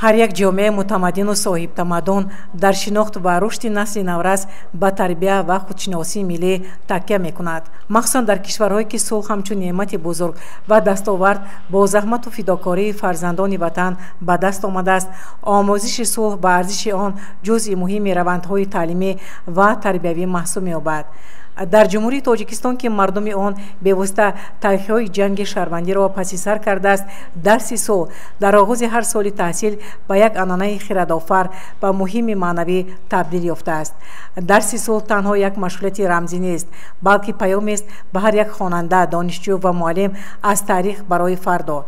ҳар як ҷомеаи мутамаддину соҳибтамаддун дар шинохт ва рушди насли наврас ба тарбия ва худшиносии миллӣ такя мекунад. махсусан дар кишварҳое ки сулҳ ҳамчун неъмати бузург ва дастовард бо заҳмату фидокории фарзандони ватан ба даст омадааст, омӯзиши сулҳ ба арзиши он ҷузъи муҳими равандҳои таълимӣ ва тарбиявӣ маҳсуб меёбад. дар ҷумҳурии тоҷикистон ки мардуми он бевосита талхиҳои ҷанги шаҳрвандиро паси сар кардааст, дарси сулҳ дар оғози ҳар соли таҳсил ба як анъанаи хирадофар ва муҳими маънавӣ табдил ёфтааст. дарси сулҳ танҳо як машғулияти рамзӣ нест, балки паёмест ба ҳар як хонанда, донишҷӯ ва муаллим аз таърих барои фардо.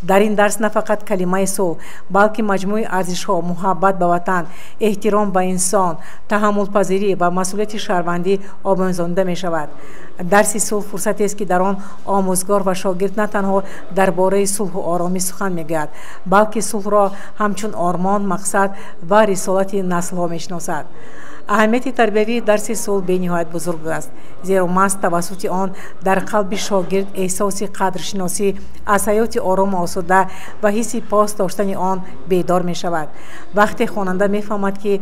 дар ин дарс на фақат калимаи сулҳ, балки маҷмӯи арзишҳо, муҳаббат ба ватан, эҳтиром ба инсон, таҳаммулпазирӣ ва масъулияти шаҳрвандӣ омӯзонда мешавад. дарси сулҳ фурсатест ки дар он омӯзгор ва шогирд на танҳо дар бораи сулҳу оромӣ сухан мегӯяд, балки сулҳро ҳамчун ормон, мақсад ва рисолати наслҳо мешиносад. аҳамияти тарбиявии дарси сулҳ бениҳоят бузург аст, зеро маҳз тавассути он дар қалби шогирд эҳсоси қадршиносӣ аз ҳаёти орому осуда ва ҳисси пос доштани он бедор мешавад. вақте хонанда мефаҳмад ки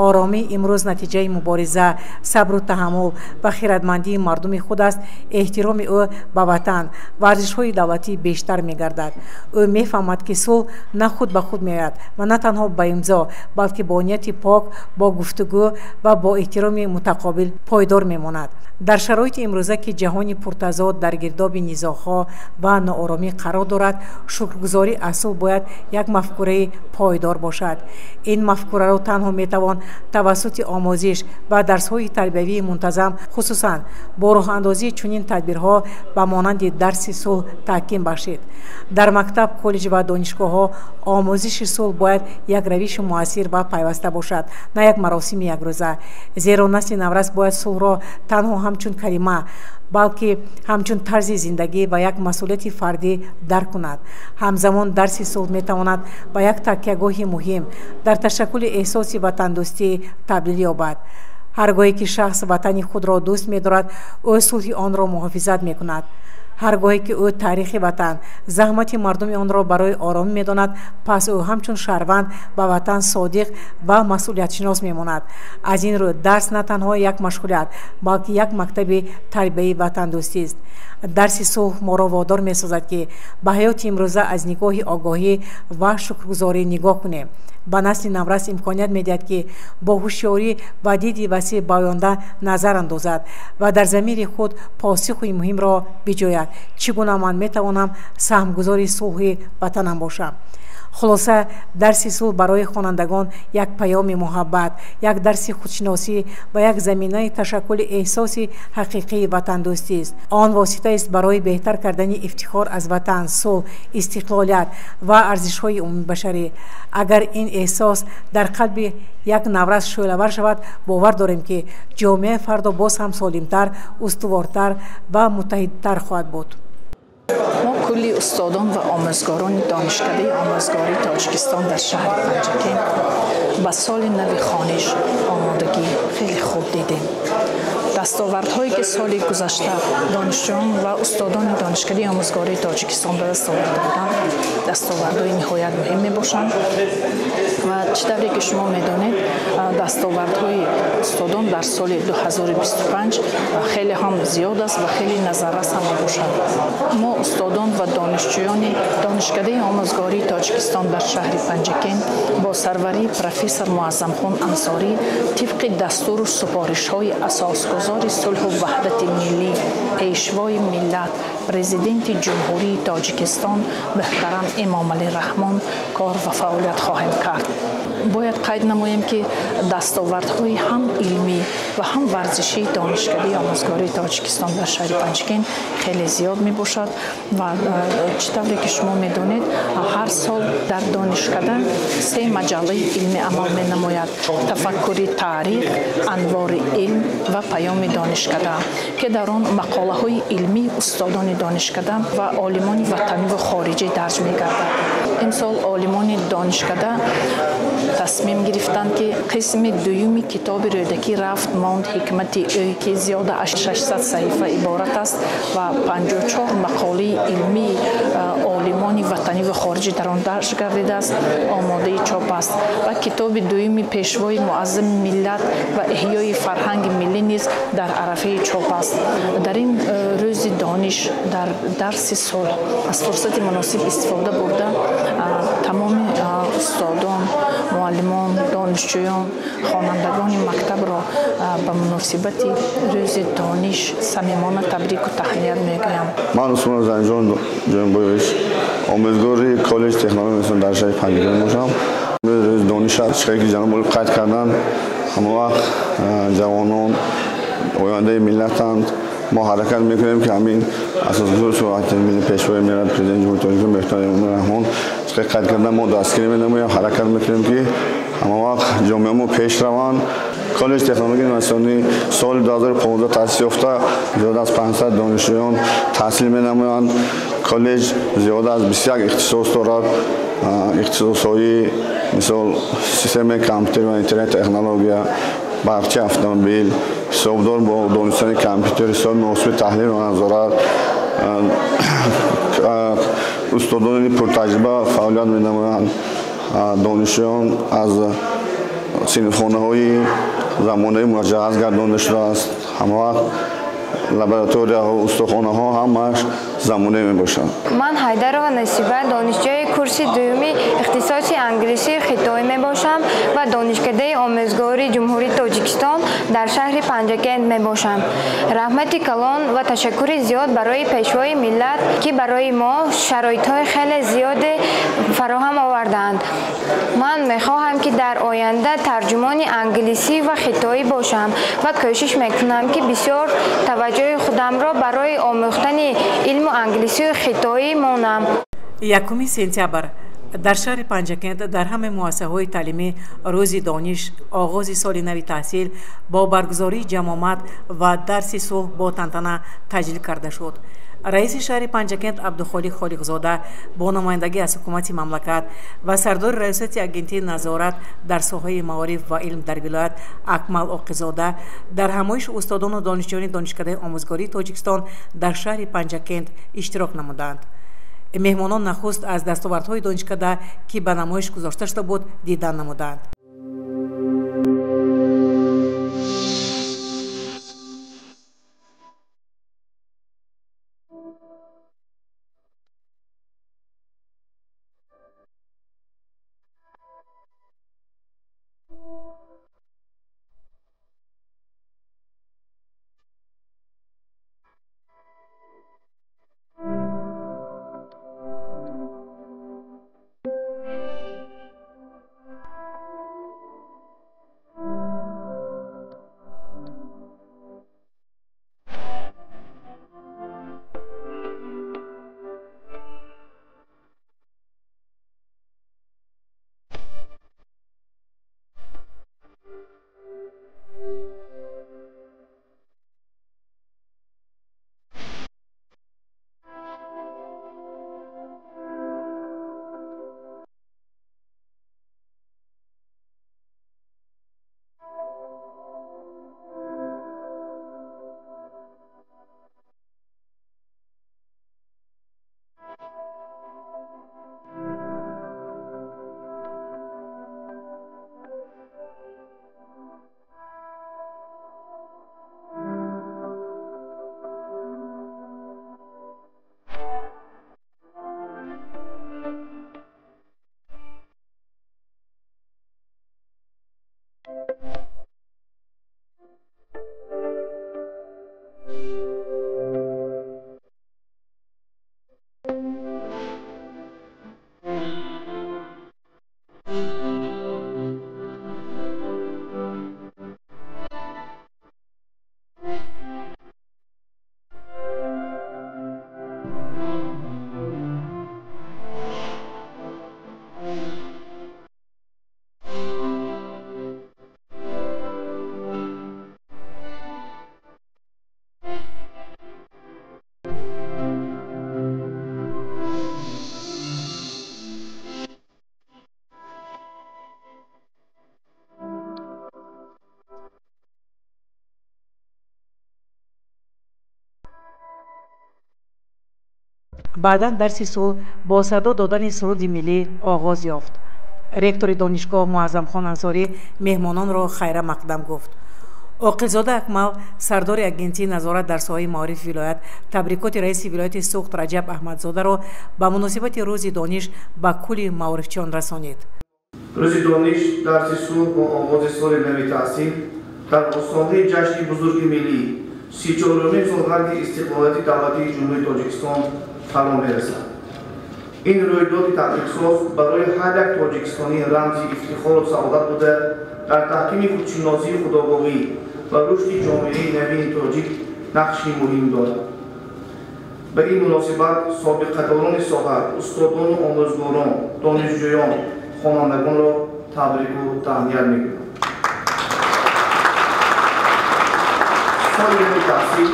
оромӣ имрӯз натиҷаи мубориза, сабру таҳаммул ва хиратмандии мардуми худ аст, эҳтироми ӯ ба ватан ва арзишҳои давлатӣ бештар мегардад. ӯ мефаҳмад ки сулҳ на худ ба худ меояд ва на танҳо ба имзо, балки бо нияти пок, бо гуфтугӯ ва бо эҳтироми мутақобил пойдор мемонад. дар шароити имрӯза ки ҷаҳони пуртазод дар гирдоби низоъҳо ва нооромӣ қарор дорад, шукргузорӣ аз сулҳ бояд як мафкураи пойдор бошад. ин мафкураро танҳо метавон тавассути омӯзиш ва дарсҳои тарбиявии мунтазам, хусусан бо роҳандозии чунин тадбирҳо ба монанди дарси сулҳ таҳким бахшид. дар мактаб, коллеҷ ва донишгоҳҳо омӯзиши сулҳ бояд як равиши муассир ва пайваста бошад, на як маросими якрӯза. зеро насли наврас бояд сулҳро танҳо ҳамчун калима, балки ҳамчун тарзи зиндагӣ ва як масъулияти фардӣ дарк кунад. ҳамзамон дарси сулҳ метавонад ба як такягоҳи муҳим дар ташаккули эҳсоси ватандӯстӣ табдил ёбад. ҳар гоҳе ки шахс ватани худро дӯст медорад, ӯ сулҳи онро муҳофизат мекунад. ҳар гоҳе ки ӯ таърихи ватан, заҳмати мардуми онро барои оромӣ медонад, пас ӯ ҳамчун шаҳрванд ба ватан содиқ ва масъулиятшинос мемонад. аз ин рӯ дарс на танҳо як машғулият, балки як мактаби тарбияи ватандӯстист. дарси сулҳ моро водор месозад ки ба ҳаёти имрӯза аз нигоҳи огоҳӣ ва шукргузорӣ нигоҳ кунем. ба насли наврас имконият медиҳад ки бо ҳушёрӣ ва диди васеъ ба оянда назар андозад ва дар замири худ посихи муҳимро биҷояд: чӣ гуна ман метавонам саҳмгузори сулҳи ватанам бошам. хулоса, дарси сулҳ барои хонандагон як паёми муҳаббат, як дарси худшиносӣ ва як заминаи ташаккули эҳсоси ҳақиқии ватандӯстист. он воситаест барои беҳтар кардани ифтихор аз ватан, сулҳ, истиқлолият ва арзишҳои умумибашарӣ. агар ин эҳсос дар қалби як наврас шӯълавар шавад, бовар дорем ки ҷомеаи фардо боз ҳам солимтар, устувортар ва муттаҳидтар хоҳад буд. мо кулли устодон ва омӯзгорони донишкадаи омӯзгории Тоҷикистон дар шаҳри Панҷакент ба соли нави хониш омодагӣ хеле хуб дидем. дастовардҳое ки соли гузашта донишҷӯён ва устодони донишкадаи омӯзгории Тоҷикистон ба даст оварда буданд, дастовардҳои ниҳоят муҳим мебошанд ва чӣ тавре ки шумо медонед, дастовардҳои устодон дар соли 2025 хеле ҳам зиёд аст ва хеле назаррас ҳам мебошад. мо устодон ва донишҷӯёни донишкадаи омӯзгории Тоҷикистон дар шаҳри Панҷакент бо сарварии профессор Муаззамхон Ансорӣ тибқи дастуру супоришҳои асосгузори сулҳу ваҳдати миллӣ, пешвои миллат, президенти ҷумҳурии Тоҷикистон муҳтарам Эмомалӣ Раҳмон кор ва фаъолият хоҳем кард. бояд қайд намоем ки дастовардҳои ҳам илмӣ ва ҳам варзишии донишкадаи омӯзгории Тоҷикистон дар шаҳри Панҷакент хеле зиёд мебошад ва чӣ тавре ки шумо медонед, ҳар сол дар донишкада 3 маҷаллаи илмӣ амал менамояд: тафаккури таърих, анвори илм ва паёми донишкада, ки дар он мақолаҳои илмии устодони донишкада ва олимони ватаниву хориҷӣ дарҷ мегардад. имсол олимони донишкада тасмим гирифтанд ки қисми дуюми китоби рӯдакӣ рафт монд ҳикмати ӯ ки зиёда аз 600 саҳифа иборат аст ва 54 мақолаи илмии олимони ватанӣ ва хориҷӣ дар он дарж гардидааст омодаи чоп аст ва китоби дуюми пешвои муаззами миллат ва иҳёи фарҳанги миллӣ низ дар арафаи чоп аст. дар ин рӯзи дониш дар дарси сол аз фурсати муносиб истифода бурда тамоми устодон муаллимон донишҷӯён хонандагони мактабро ба муносибати рӯзи дониш самимона табрику таҳният мегӯям. ман усмон занҷон ҷонбоевич омӯзгори коллеҷи технологияи дар шаҳри Панҷакент мебошам. рӯзи дониш чиқае ки ҷаноб олиб қайд карданд ҳама вақт ҷавонон ояндаи миллатанд. мо ҳаракат мекунем ки ҳамин асосгузори суръати милли пешвои миллат президенти ҷумҳурии Тоҷикистон меҳтароми Эмомалиҳон чиқае қайд кардан мо дастгирӣ менамоем ҳаракат мекунем ки ҳама вақт ҷомеамо пеш раванд. коллеҷи технологияи инноватсионӣ соли 2015 таъсис ёфта зиёда аз 500 донишҷӯён таҳсил менамоянд. коллеҷ зиёда аз 21 ихтисос дорад. ихтисосҳои мисол системаи компютер ва интернет технология, барқчи автомобил, ҳисобдор бо донистани компютер, ҳисоби муҳосиби таҳлил ва назорат, устодони пуртаҷриба фаъолият менамоянд. донишҷӯён аз синфхонаҳои замонаи муҷаҳҳаз гардонда шудааст. ҳама вақт лабораторияҳо устохонаҳо ҳамааш замонавӣ мебошанд. ман ҳайдарова насиба донишҷӯи курси дуюми ихтисоси англисии хитоӣ мебошам ва донишкадаи омӯзгори ҷумҳурии Тоҷикистон дар шаҳри Панҷакент мебошам. раҳмати калон ва ташаккури зиёд барои пешвои миллат ки барои мо шароитҳои хеле зиёде фароҳам овардаанд. ман мехоҳам ки дар оянда тарҷумони англисӣ ва хитоӣ бошам ва кӯшиш мекунам ки бисёр таваҷҷӯҳи худамро барои омӯхтани илму англисию хитоӣ монам. 1 сентябр дар шаҳри Панҷакент дар ҳамаи муассисаҳои таълимӣ рӯзи дониш оғози соли нави таҳсил бо баргузории ҷамомат ва дарси сулҳ бо тантана таҷлил карда шуд. раиси шаҳри Панҷакент Абдухолиқ Холиқзода бо номояндагӣ аз ҳукумати мамлакат ва сардори раёсати агентии назорат дар соҳаи маориф ва илм дар вилоят Акмал Оқизода дар ҳамоиши устодону донишҷӯёни донишкадаи омӯзгории Тоҷикистон дар шаҳри Панҷакент иштирок намуданд. меҳмонон нахуст аз дастовардҳои донишкада ки ба намоиш гузошта шуда буд дидан намуданд. баъдан дарси сулҳ бо садо додани суруди миллӣ оғоз ёфт. ректори донишгоҳ муаззамхон ансорӣ меҳмононро хайра мақдам гуфт. оқилзода акмал сардори агентии назорат дар соҳаи маориф вилоят табрикоти раиси вилояти суғд раҷаб аҳмадзодаро ба муносибати рӯзи дониш ба кулли маорифчиён расонид. рӯзи дониш дарси сулҳ бо оғози соли нави таҳсил дар остонаи ҷашни бузурги миллӣ 34-умин солгарди истиқлолияти давлатии ҷумҳурии тоҷикистон фаро мерасад. ин рӯйдоди таҳқиқсоз барои ҳар як тоҷикистонӣ рамзи ифтихору саодат буда дар таҳкими худшиносии худогоҳӣ ва рушди ҷомеаи навини тоҷик нақши муҳим дорад. ба ин муносибат собиқадорони соҳа, устодону омӯзгорон, донишҷӯён, хонандагонро табрику таҳният мекунам. соли нави таҳсил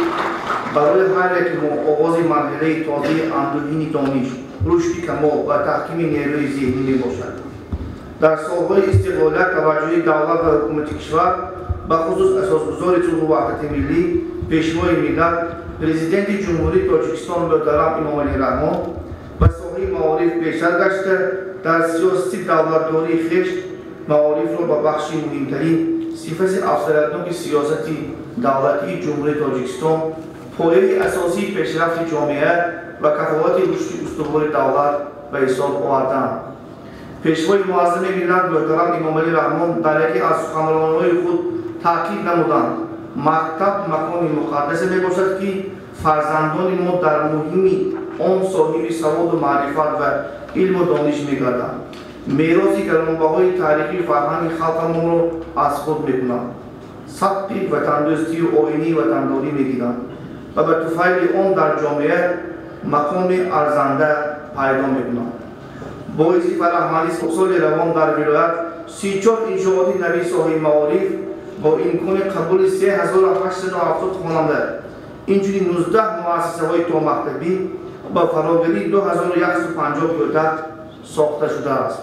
барои ҳар яки мо оғози марҳилаи тозаи андӯҳини дониш, рушди камол ва таҳкими нерӯи зеҳнӣ мебошад. дар солҳои истиқлолият таваҷҷӯҳи давлат ва ҳукумати кишвар ба хусус асосгузори сулҳу ваҳдати миллӣ, пешвои миллат, президенти ҷумҳурии тоҷикистон муҳтарам Имомалӣ Раҳмон ба соҳаи маориф бештар гашта дар сиёсати давлатдории хеш маорифро ба бахши муҳимтарин сифати афзалиятноки сиёсати давлатии ҷумҳурии тоҷикистон, пояи асосии пешрафти ҷомеа ва кафолати рушди устувори давлат ба ҳисоб оварданд. пешвои муаззами миллат муҳтарам Имомалӣ Раҳмон дар яке аз суханронҳои худ таъкид намуданд: мактаб макони муқаддасе мебошад ки фарзандони мо дар муҳими он соҳиби саводу маърифат ва илму дониш мегарданд. мероси гаронбаҳои таърихи фарҳанги халқамонро аз худ мекунанд. сабқи ватандӯстию оинии ватандорӣ мегиранд ва ба туфайли он дар ҷомеа мақоми арзанда пайдо мекунанд. боиси фараҳмандӣ соли равон дар вилоят 34 иншооти нави соҳаи маориф бо имкони қабули 3870 хонанда, инчунин 19 муассисаҳои томактабӣ ба фароварии 2150 пойтахт сохта шудааст.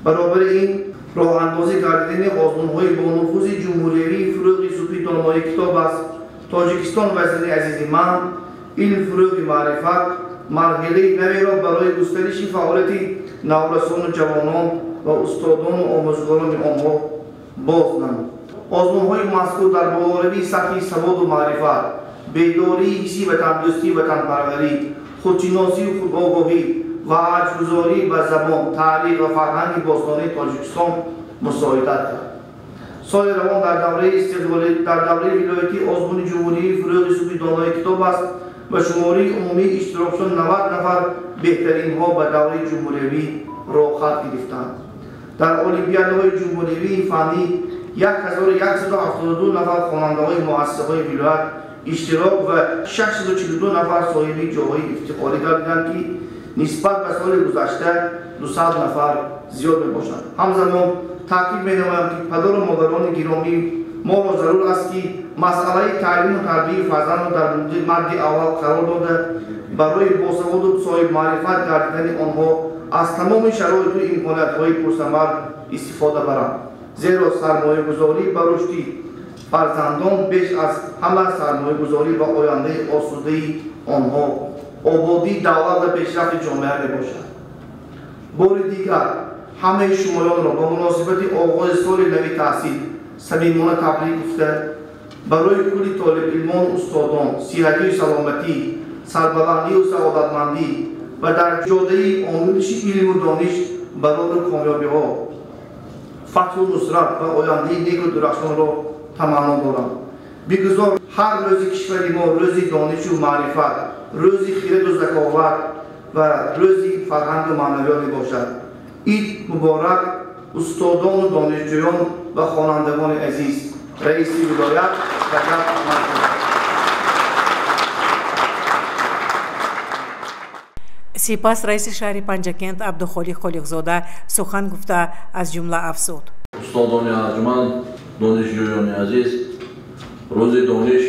баробари ин роҳандозӣ гардидани озмунҳои бо нуфузи ҷумҳуриявии фурӯғи субҳи донои китоб аст. тоҷикистон вазири азизи ман, илм фурӯғи маърифат марҳилаи наверо барои густариши фаъолияти наврасону ҷавонон ва устодону омӯзгорони онҳо боз намуд. озмунҳои мазкур дар болоравии сатҳи саводу маърифат, бедории ҳисси ватандӯстӣ, ватанпарварӣ, худшиносию худогоҳӣ ва аҷгузорӣ ба забон, таърих ва фарҳанги бостонии Тоҷикистон мусоидат кард. соли равон дар давраи вилоятӣ озмуни ҷумҳурии фурӯғи субҳи донои китоб аст ва шумории умумии иштирокчиён 90 нафар беҳтаринҳо ба давраи ҷумҳуриявӣ роҳ хат гирифтанд. дар олимпиадаҳои ҷумҳуриявии фаннӣ 1172 нафар хонандаҳои муассисаҳои вилоят иштирок ва 642 нафар соҳиби ҷойҳои ифтихорӣ гардиданд ки нисбат ба соли гузашта 200 нафар зиёд мебошад. ҳамзамон таъкид менамоям ки падару модарони гиромӣ моро зарур аст ки масъалаи таълиму тарбияи фарзандро дар мадди аввал қарор дода барои босаводу соҳибмаърифат гардидани онҳо аз тамоми шароиту имкониятҳои пурсамар истифода баранд. зеро сармоягузорӣ ба рушди фарзандон беш аз ҳама сармоягузорӣ ба ояндаи осудаи онҳо, ободии давлат ва пешрафти ҷомеа мебошад. бори дигар ҳамаи шумоёнро ба муносибати оғози соли нави таҳсил самимона табрик гуфта, барои кулли толибилмону устодон сиҳатию саломатӣ, сарбаландию саодатмандӣ ва дар ҷодаи омӯзиши илму дониш барори комёбиҳо, фатҳу нусрат ва ояндаи неку дурахшонро таманно дорам. бигузор ҳар рӯзи кишвари мо рӯзи донишу маърифат, рӯзи хираду заковат ва рӯзи фарҳангу маънавиёт мебошад. ид муборак устодону донишҷӯён ва хонандагони азиз. раиси вилоят Раҷаб Аҳмадзода. сипас раиси шаҳри Панҷакент Абдухолиқ Холиқзода сухан гуфта аз ҷумла афзуд: устодони арҷуманд, донишҷӯёни азиз, рӯзи дониш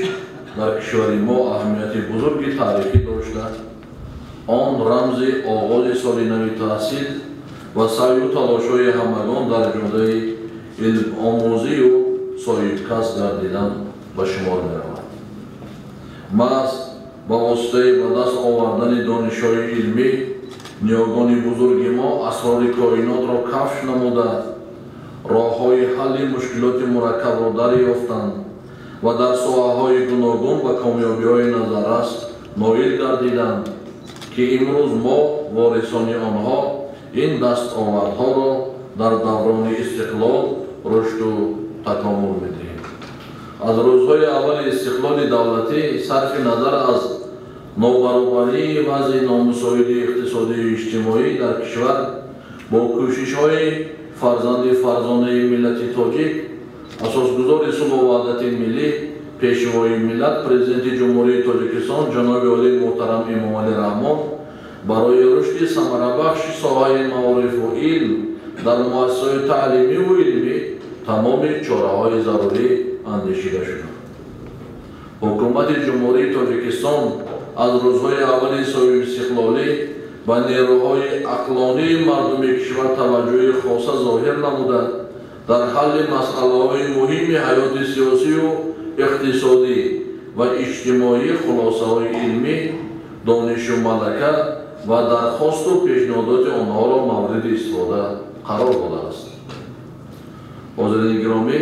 дар кишвари мо аҳамияти бузурги таърихӣ дошта, он рамзи оғози соли нави таҳсил ва саъю талошҳои ҳамагон дар ҷодаи илмомӯзию соҳибкасб гардидан ба шумор меравад. маҳз با واسطه به دست آوردن دانش‌های علمی نیاگان بزرگ ما اسرار کائنات را کشف نموده راه‌های حل مشکلات مرکب را دریافتند و در ساحه‌های گوناگون و کامیابی‌های نظررس نایل گردیدند که امروز ما وارثان آنها این دستاوردها را در دوران استقلال رشد و تکامل می‌دهیم. از روزهای اول استقلال دولتی صرف نظر از نابرابری وضع نامساعد اقتصادی و اجتماعی در کشور با کوشش‌های فرزانه ملت تاجیک اساسگزار صلح و وحدت ملی پیشوای ملت پرزیدنت جمهوری تاجیکستان جناب عالی محترم امامعلی رحمان برای رشد ثمره‌بخش ساحه معارف و علم در مؤسسات تعلیمی و علمی تمام چاره‌های ضروری اندیشیده شد. حکومت جمهوری تاجیکستان از روزهای اول صاحب استقلالی به نیروهای عقلانی مردم کشور توجه خاصه ظاهر نموده در حل مسئله‌های مهم حیات سیاسی و اقتصادی و اجتماعی خلاصه‌های علمی دانش و ملکه و درخواست و پیشنهادات آنها را مورد استفاده قرار داده است. حاضرین گرامی،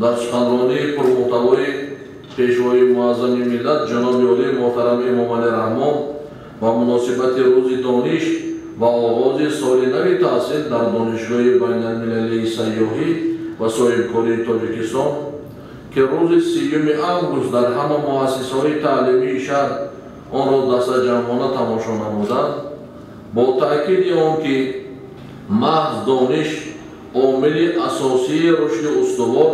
در سخنرانی پرمحتوای پیشوای معظم ملت جناب عالی محترم امامعلی رحمان و مناسبت روز دانش و آغاز سال نو تحصیل در دانشگاه بین‌المللی سیاحی و صاحبکاری تاجیکستان که روز 3 آگوست در همه مؤسسه‌های تعلیمی شهر آن را دست جمعانه تماشا نمودند، با تأکید آنکه محض دانش عامل اساسی رشد استوار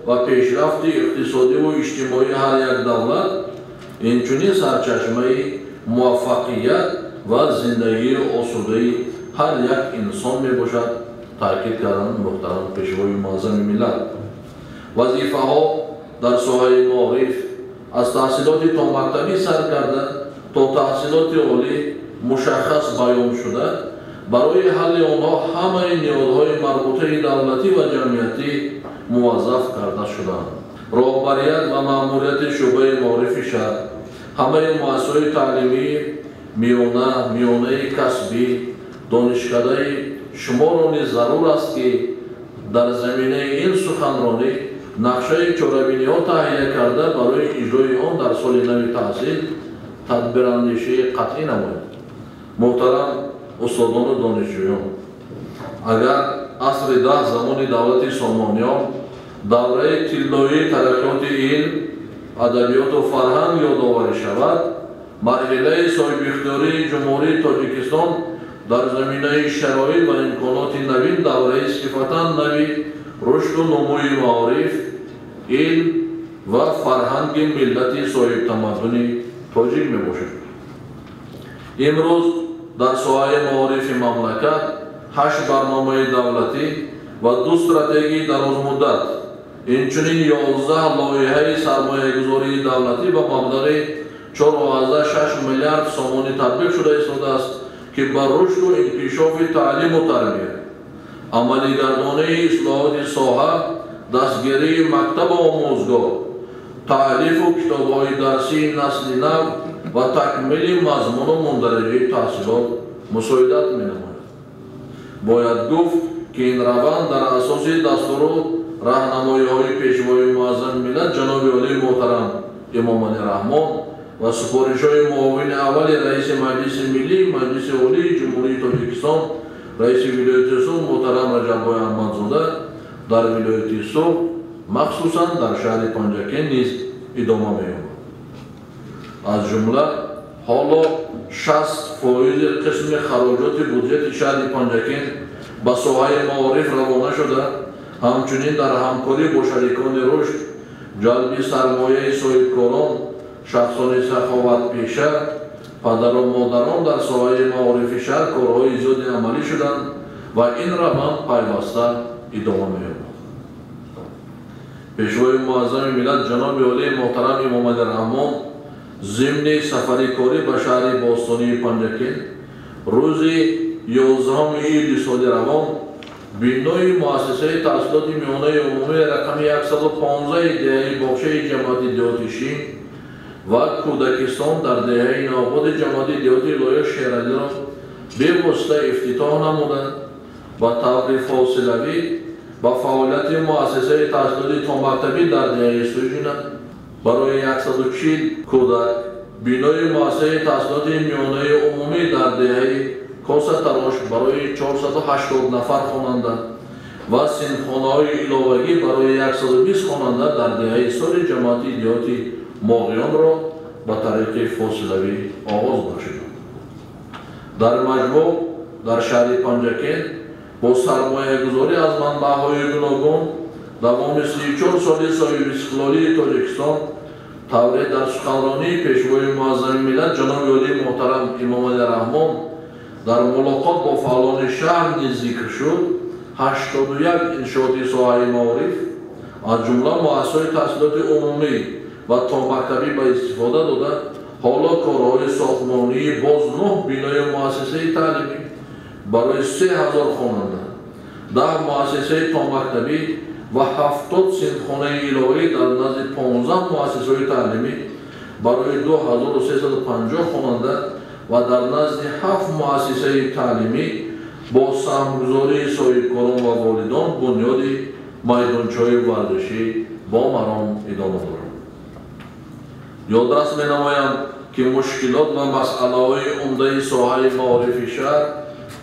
و پیشرفت اقتصادی و اجتماعی هر یک دولت اینچنین سرچشمه موفقیت و زندگی آسوده هر یک انسان می باشد تأکید کردن محترم پیشوای معظم ملت. وظیفه ها در ساحه معارف از تحصیلات تا مکتبی سر کرده تا تحصیلات عالی مشخص بیان شده برای حل آنها همه نیازهای مربوطه دولتی و جمعیتی موظف کرده شدند. راهبریت و مأموریت شعبه معارف شهر همه مؤسسات تعلیمی میانه کسبی دانشکده شماران ضرور است که در زمینه این سخنرانی نقشه چاره‌بینی‌ها تهیه کرده برای اجرای آن در سال نو تحصیل تدبیراندیشی قطعی نماید. محترم استادان و دانشجویان، اگر عصر 10 زمان دولت سامانیان دوره طلایی ترقیات علم، ادبیات و فرهنگ یادآوری شود، مرحله صاحب اختیاری جمهوری تاجیکستان در زمینه شرایط و امکانات نوین دوره صفتا نوی رشد و نموی معارف، علم و فرهنگ ملت صاحب تمدن تاجیک می باشد. امروز در ساحه معارف مملکت 8 برنامه دولتی و 2 استراتژی دراز مدت اینچنین 11 لایحه سرمایه گذاری دولتی با مبلغ 4.6 میلیارد سامانی تطبیق شده ایستاده است که بر رشد و انکشاف تعلیم و تربیت، عملی گردانی اصلاحات ساحه، دستگیری مکتب و آموزگاه، تألیف و کتاب‌های درسی نسل نو و تکمیل مضمون و مندرجه تحصیلات مساعدت می‌نماید. باید گفت که این روند در اساس دستور و راهنمایی‌های پیشوای معظم ملت جناب عالی محترم امامعلی رحمان و سفارش‌های معاون اول رئیس مجلس ملی مجلس عالی جمهوری تاجیکستان رئیس ولایت صبح محترم رجب‌بای احمدزاده در ولایت صبح مخصوصاً در شهر پنجکین نیز ادامه می‌یابد. از جمله حالا 60% قسم خراجات بودجه شهر پنجکین به ساحه معارف روانه شده، همچنین در همکاری با شریکان رشد جلب سرمایه صاحبکاران، شخصان سخاوت پیشه، پدر و مادران در ساحه معارف شهر کارهای زیادی عملی شدند و این روند پیوسته ادامه می‌یابد. پیشوای معظم ملت جناب عالی محترم امامعلی رحمان ضمن سفری کاری به شهر باستانی پنجکین روز 11 ایل سال روان بنای مؤسسه تحصیلات میانه عمومی رقم 115 دهه بخش جماعت دهاتی شین و کودکستان در دهه نوباد جماعت دیهاتی ولایت شیرعلی را به‌واسطه افتتاح نمودند و طور فاصله‌ای با فعالیت مؤسسه تحصیلاتی تا مکتبی در دهه سوژنا برای 140 کودک بینای مؤسسه تحصیلات میانه عمومی در دهه کاسه-تراش برای 480 نفر خواننده و سینفونی‌های علاوه‌ای برای 120 خواننده در دهه سال جماعت دیهاتی ماغیان را به طریق فاصله‌ای آغاز نمود. در مجموع در شهر پنجکین با سرمایه‌گذاری از منبع‌های گوناگون دوام 34 سال صاحب استقلالی تاجیکستان طور در سخنرانی پیشوای معظم ملت جناب عالی محترم امام علی رحمان در ملاقات با فعالان شهر نیز ذکر شد 81 انشاءاتی ساحه معارف از جمله مؤسسه‌های تحصیلات عمومی و تا مکتبی به استفاده داده حالا کارهای ساختمانی باز 9 بینای مؤسسه تعلیمی برای 3000 خواننده 10 مؤسسه تا مکتبی و 70 سینخانه الهی در نزد 15 مؤسسه‌های تعلیمی برای 2350 خواننده و در نزد 7 مؤسسه تعلیمی با سهمگذاری صاحبکاران و والدان بنیاد میدانچه‌های ورزشی با مرام ادامه دارد. یادداشت می‌نمایم که مشکلات و مسئله‌های عمده ساحه معارف شهر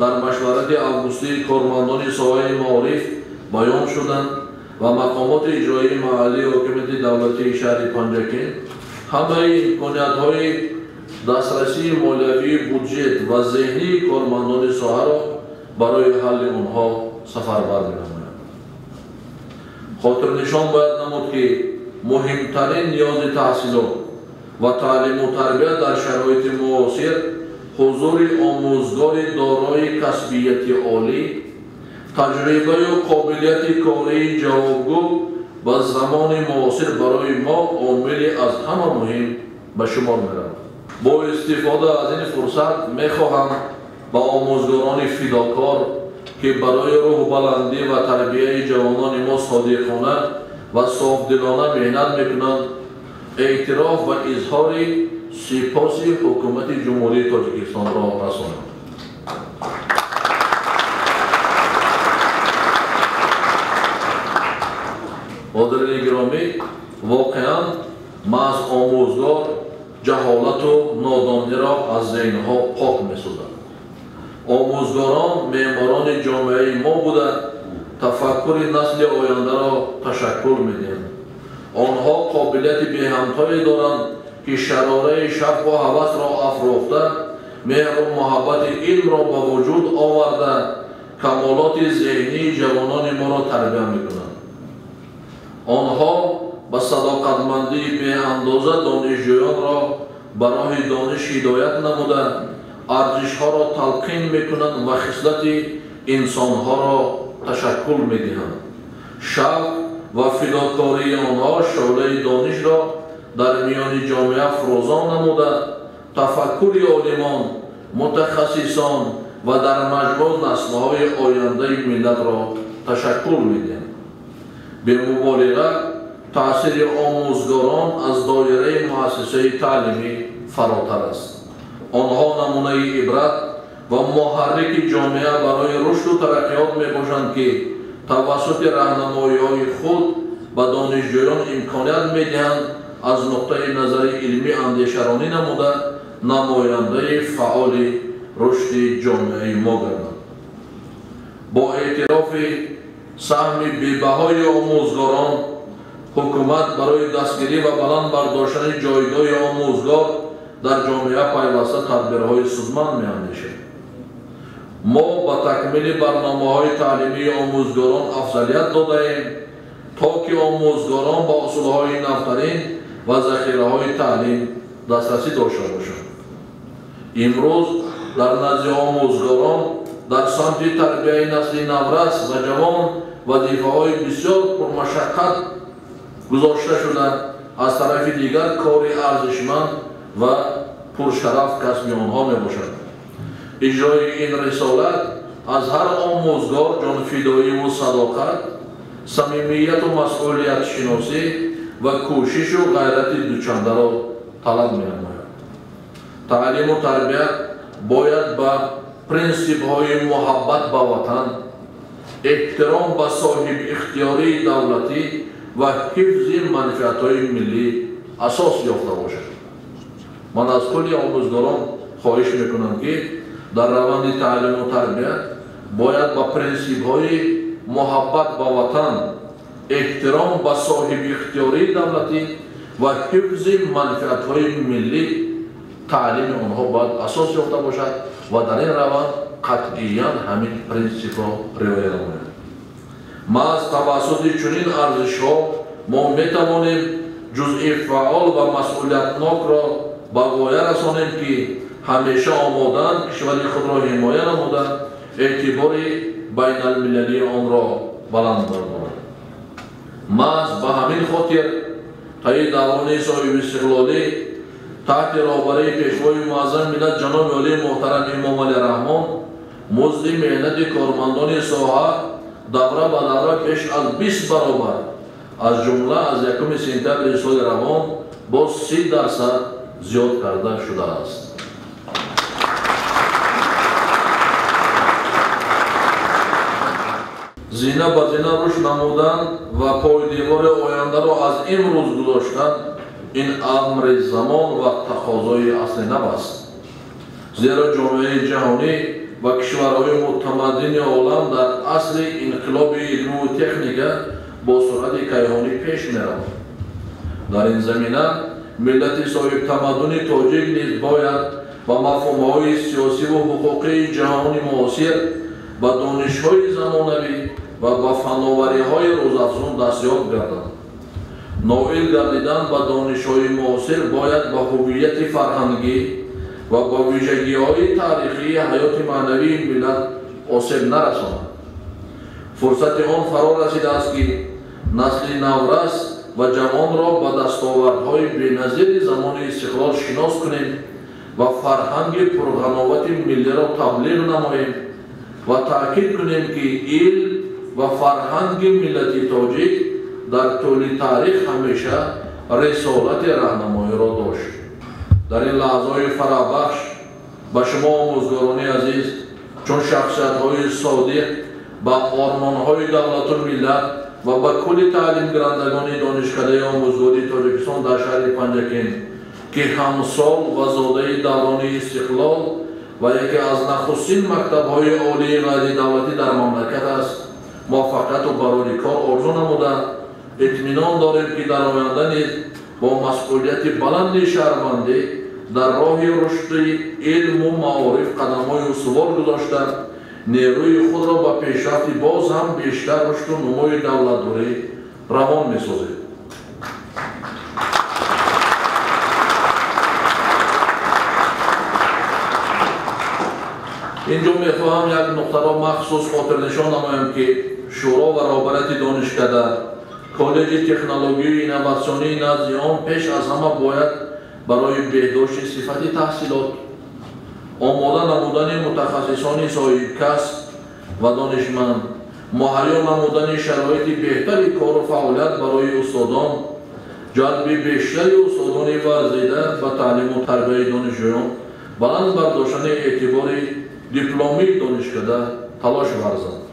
در مشورت اوگوستی کارمندان ساحه معارف بیان شدند و مقامات اجرایی محلی حاکمیت دولتی شهر پنجکین همه امکانیت‌های دسترسی مالیوی بودجه و ذهنی کارمندان ساحه را برای حل آنها سفربر می‌نمایند. خاطر نشان باید نمود که مهمترین نیاز تحصیلات و تعلیم و تربیت در شرایط معاصر حضور آموزگار دارای کسبیت عالی، تجربه و قابلیت کاری جوابگو و زمان معاصر برای ما عاملی از همه مهم به شمار می‌رود. با استفاده از این فرصت می‌خواهم با آموزگاران فداکار که برای روح بلندی و تربیت جوانان ما صادقانه و صافدلانه محنت می‌کنند اعتراف و اظهار سپاس حکومت جمهوری تاجیکستان را رسانم. حاضرین گرامی، واقعاً محض آموزگار جهالت و نادانی را از ذهنها پاک می‌سازد. آموزگاران معماران جامعه ما بودند، تفکر نسل آینده را تشکل می‌دهند. آنها قابلیت به‌همتایی دارند که شراره شوق و هوس را افروخته، مهر و محبت علم را به وجود آورده، کمالات ذهنی جوانان ما را تربیت می‌کنند. آنها با صداقتمندی به اندازه دانشجویان را برای دانش هدایت نموده، ارزش‌ها را تلقین می‌کنند و خصلت انسان‌ها را تشکل می‌دهند. شوق و فداکاری آنها شعله دانش را در میان جامعه فروزان نموده، تفکر عالمان، متخصصان و در مجموع نسل‌های آینده ملت را تشکل می‌دهند. به مبالغه تأثیر آموزگاران از دایره مؤسسه تعلیمی فراتر است. آنها نمونه عبرت و محرک جامعه برای رشد و ترقیات میباشند که توسط راهنمایی‌های خود به دانشجویان امکانیت میدهند از نقطه نظر علمی اندیشرانی نموده نماینده فعال رشد جامعه ما گردند. با اعتراف سهم بی‌بهای آموزگاران، حکومت برای دستگیری و بلند برداشتن جایگاه آموزگار در جامعه پیوسته تدبیرهای سودمند می‌اندیشد. ما با تکمیل برنامه‌های تعلیمی آموزگاران افضلیت داده‌ایم تا که آموزگاران با اصول‌های نوترین و ذخیره‌های تعلیم دسترسی داشته باشند. امروز در نزد آموزگاران در سمت تربیت نسل نورس و جوان وظیفه‌های بسیار پرمشقت گذاشته شده، از طرف دیگر کاری ارزشمند و پرشرف کسب آنها میباشد. اجرای این رسالت از هر آموزگار جانفدایی و صداقت، صمیمیت و مسئولیت شناسی و کوشش و غیرت دوچنده را талаб менамояд. Таълиму тарбият бояд ба принсипҳои муҳаббат ба ватан, эҳтиром ба соҳибихтиёрии давлатӣ ва ҳифзи манфиатҳои миллӣ асос ёфта бошад. ман аз кулли омӯзгорон хоҳиш мекунам ки дар раванди таълиму тарбият бояд ба принсипҳои муҳаббат ба ватан, эҳтиром ба соҳибихтиёрии давлатӣ ва ҳифзи манфиатҳои миллӣ таълими онҳо бояд асос ёфта бошад ва дар ин раванд қатъиян ҳамин принсипро риоя намояд. маҳз тавассути чунин арзишҳо мо метавонем ҷузъи фаъол ва масъулиятнокро ба воя расонем ки ҳамеша омодаанд кишвари худро ҳимоя намуда эътибори байналмилалии онро баланд гардонанд. маҳз ба ҳамин хотир таи даврони соҳибистиқлолӣ таҳти роҳбарии пешвои муаззами миллат ҷаноби олии муҳтарам Имомалӣ Раҳмон музди меҳнати кормандони соҳа давра ба давра беш аз 20 баробар аз ҷумла аз 1 сентябри соли равон боз 30% зиёд карда шудааст. зина ба зина рушд намудан ва пойдевори ояндаро аз имрӯз гузоштан ин амри замон ва тақозои асли нав аст. зеро ҷомеаи ҷаҳонӣ ва кишварҳои мутамаддини олам дар асри инқилоби илму техника бо суръати кайҳонӣ пеш мераванд. дар ин замина миллати соҳибтамаддуни тоҷик низ бояд ба мафҳумҳои сиёсиву ҳуқуқии ҷаҳони муосир, ба донишҳои замонавӣ ва ба фанновариҳои рӯзафзун дастёб гарданд. ноил гардидан ба донишҳои муосир бояд ба ҳуввияти фарҳангӣ ва ба вижагиҳои таърихии ҳаёти маънавии миллат осеб нарасонад. фурсати он фаро расидааст ки насли наврас ва ҷавонро ба дастовардҳои беназири замони истиқлол шинос кунем ва фарҳанги пурғановати миллиро таблиғ намоем ва таъкид кунем ки илм ва фарҳанги миллати тоҷик дар тӯли таърих ҳамеша рисолати раҳнамоиро дошт. дар ин лаҳзаҳои фараҳбахш ба шумо омӯзгорони азиз чун шахсиятҳои содиқ ба ормонҳои давлату миллат ва ба кулли таълимгирандагони донишкадаи омӯзгории Тоҷикистон дар шаҳри Панҷакент ки ҳамсол ва зодаи даврони истиқлол ва яке аз нахустин мактабҳои олии ғайридавлатӣ дар мамлакат аст, муваффақияту барори кор орзу намуда итминон дорем ки дар оянда низ бо масъулияти баланди шаҳрвандӣ дар роҳи рушди илму маориф қадамҳои устувор гузошта нерӯи худро ба пешрафти боз ҳам бештар рушду нумои давлатдорӣ равон месозем. инҷо мехоҳам як нуқтаро махсус хотирнишон намоям ки шӯро ва роҳбарияти донишкада коллеҷи технологию инноватсионии назди он пеш аз ҳама бояд барои беҳдошти сифати таҳсилот, омода намудани мутахассисони соҳибкасб ва донишманд, муҳайё намудани шароити беҳтари кору фаъолият барои устодон, ҷалби бештари устодони варзида ба таълиму тарбияи донишҷӯён, баланд бардоштани эътибори дипломии донишкада талош варзанд.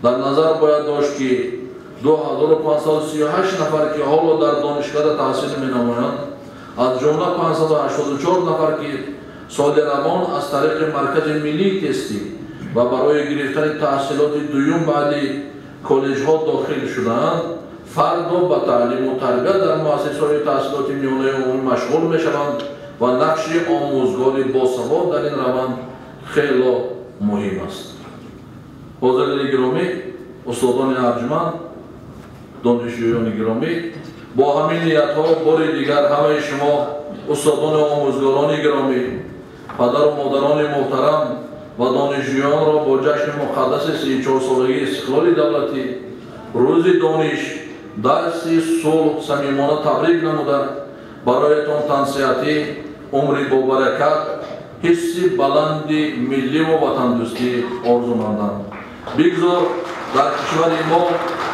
дар назар бояд дошт ки 2538 нафар ки ҳоло дар донишкада таҳсил менамоянд, аз ҷумла 584 нафар ки соли равон аз тариқи маркази миллии тестӣ ва барои гирифтани таҳсилоти дуюм баъди коллеҷҳо дохил шудаанд, фардо ба таълиму тарбия дар муассисаҳои таҳсилоти миёнаи умумӣ машғул мешаванд ва нақши омӯзгори босавод дар ин раванд хело муҳим аст. ҳозирони гиромӣ, устодони арҷманд, донишҷӯёни гиромӣ, бо ҳамин ниятҳо бори дигар ҳамаи шумо устодони омӯзгорони гиромӣ, падару модарони муҳтарам ва донишҷӯёнро бо ҷашни муқаддаси 34-солагии истиқлоли давлатӣ, рӯзи дониш, дарси сулҳ самимона табрик намуда бароятон тансиҳатӣ, умри бобаракат, ҳисси баланди милливу ватандӯстӣ орзу мандам. бигзор дар кишвари мо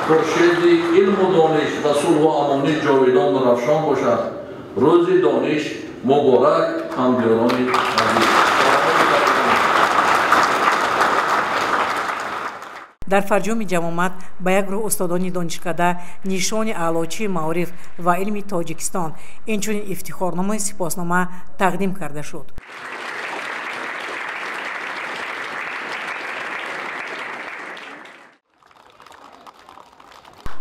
хуршеди илму дониш ва сулҳу амонӣ ҷовидон равшон бошад روز دانش مبارک همگران عزیز. дар фарҷоми ҷамомат ба як гурӯҳ устодони донишкада нишони аълочии маориф ва илми тоҷикистон инчунин ифтихорномаи сипоснома тақдим карда шуд.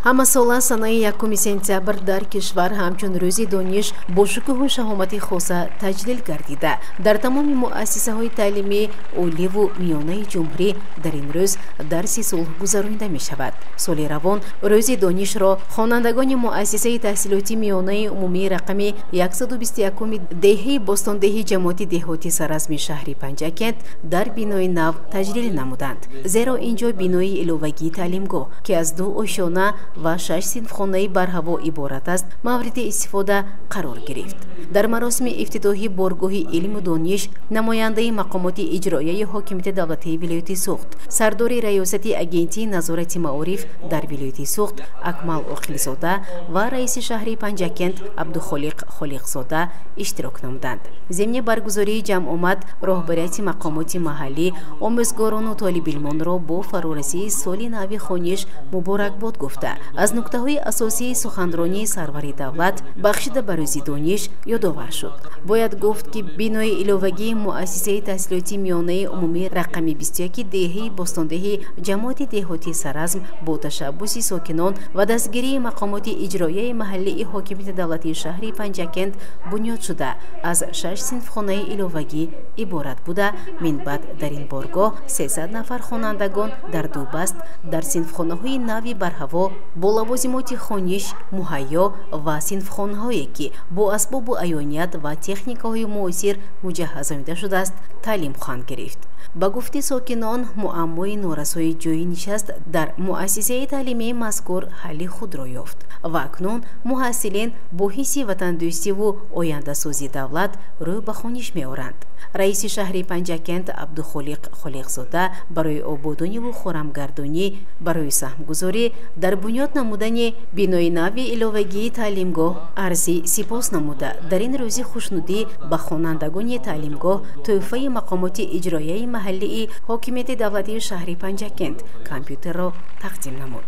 ҳамасола санаи 1 сентябр дар кишвар ҳамчун рӯзи дониш бо шукӯҳу шаҳомати хоса таҷлил гардида дар тамоми муассисаҳои таълимӣ оливу миёнаи ҷумҳурӣ дар ин рӯз дарси сулҳ гузаронида мешавад. соли равон рӯзи донишро хонандагони муассисаи таҳсилоти миёнаи умумии рақами 121 деҳаи бостондеҳи ҷамоати деҳоти саразми шаҳри Панҷакент дар бинои нав таҷлил намуданд, зеро ин ҷо бинои иловагии таълимгоҳ ки аз 2 ошона ва 6 синфхонаи барҳаво иборат аст мавриди истифода қарор гирифт. дар маросими ифтитоҳи боргоҳи илму дониш намояндаи мақомоти иҷроияи ҳокимияти давлатии вилояти Суғд, сардори раёсати агентии назорати маориф дар вилояти Суғд Акмал Оқилзода ва раиси шаҳри Панҷакент Абдухолиқ Холиқзода иштирок намуданд. зимни баргузории ҷамъомад роҳбарияти мақомоти маҳаллӣ омӯзгорону толибилмонро бо фарорасии соли нави хониш муборакбод гуфта аз нуктаҳои асосии суханронии сарвари давлат бахшида ба рӯзи дониш ёдовар шуд. бояд гуфт ки бинои иловагии муассисаи таҳсилоти миёнаи умумии рақами 21 деҳаи бостондеҳи ҷамоати деҳоти Саразм бо ташаббуси сокинон ва дастгирии мақомоти иҷроияи маҳаллии ҳокимияти давлатии шаҳри Панҷакент бунёд шуда аз 6 синфхонаи иловагӣ иборат буда минбаъд дар ин боргоҳ 300 нафар хонандагон дар дубаст дар синфхонаҳои нави барҳаво бо лавозимоти хониш муҳайё ва синфхонаҳое ки бо асбобу аёният ва техникаҳои муосир муҷаҳҳазонида шудааст таълим хоҳанд гирифт. ба гуфти сокинон муаммои норасои ҷойи нишаст дар муассисаи таълимии мазкур ҳалли худро ёфт ва акнун муҳассилин бо ҳисси ватандӯстиву ояндасозии давлат рӯй ба хониш меоранд. раиси шаҳри Панҷакент Абдухолиқ Холиқзода барои ободониву хӯрамгардонӣ барои саҳмгузорӣ дар бунёд намудани бинои нави иловагии таълимгоҳ арзи сипос намуда дар ин рӯзи хушнудӣ ба хонандагони таълимгоҳ тӯҳфаи мақомоти иҷроияи маҳаллии ҳокимияти давлатии шаҳри Панҷакент компютерро тақдим намуд.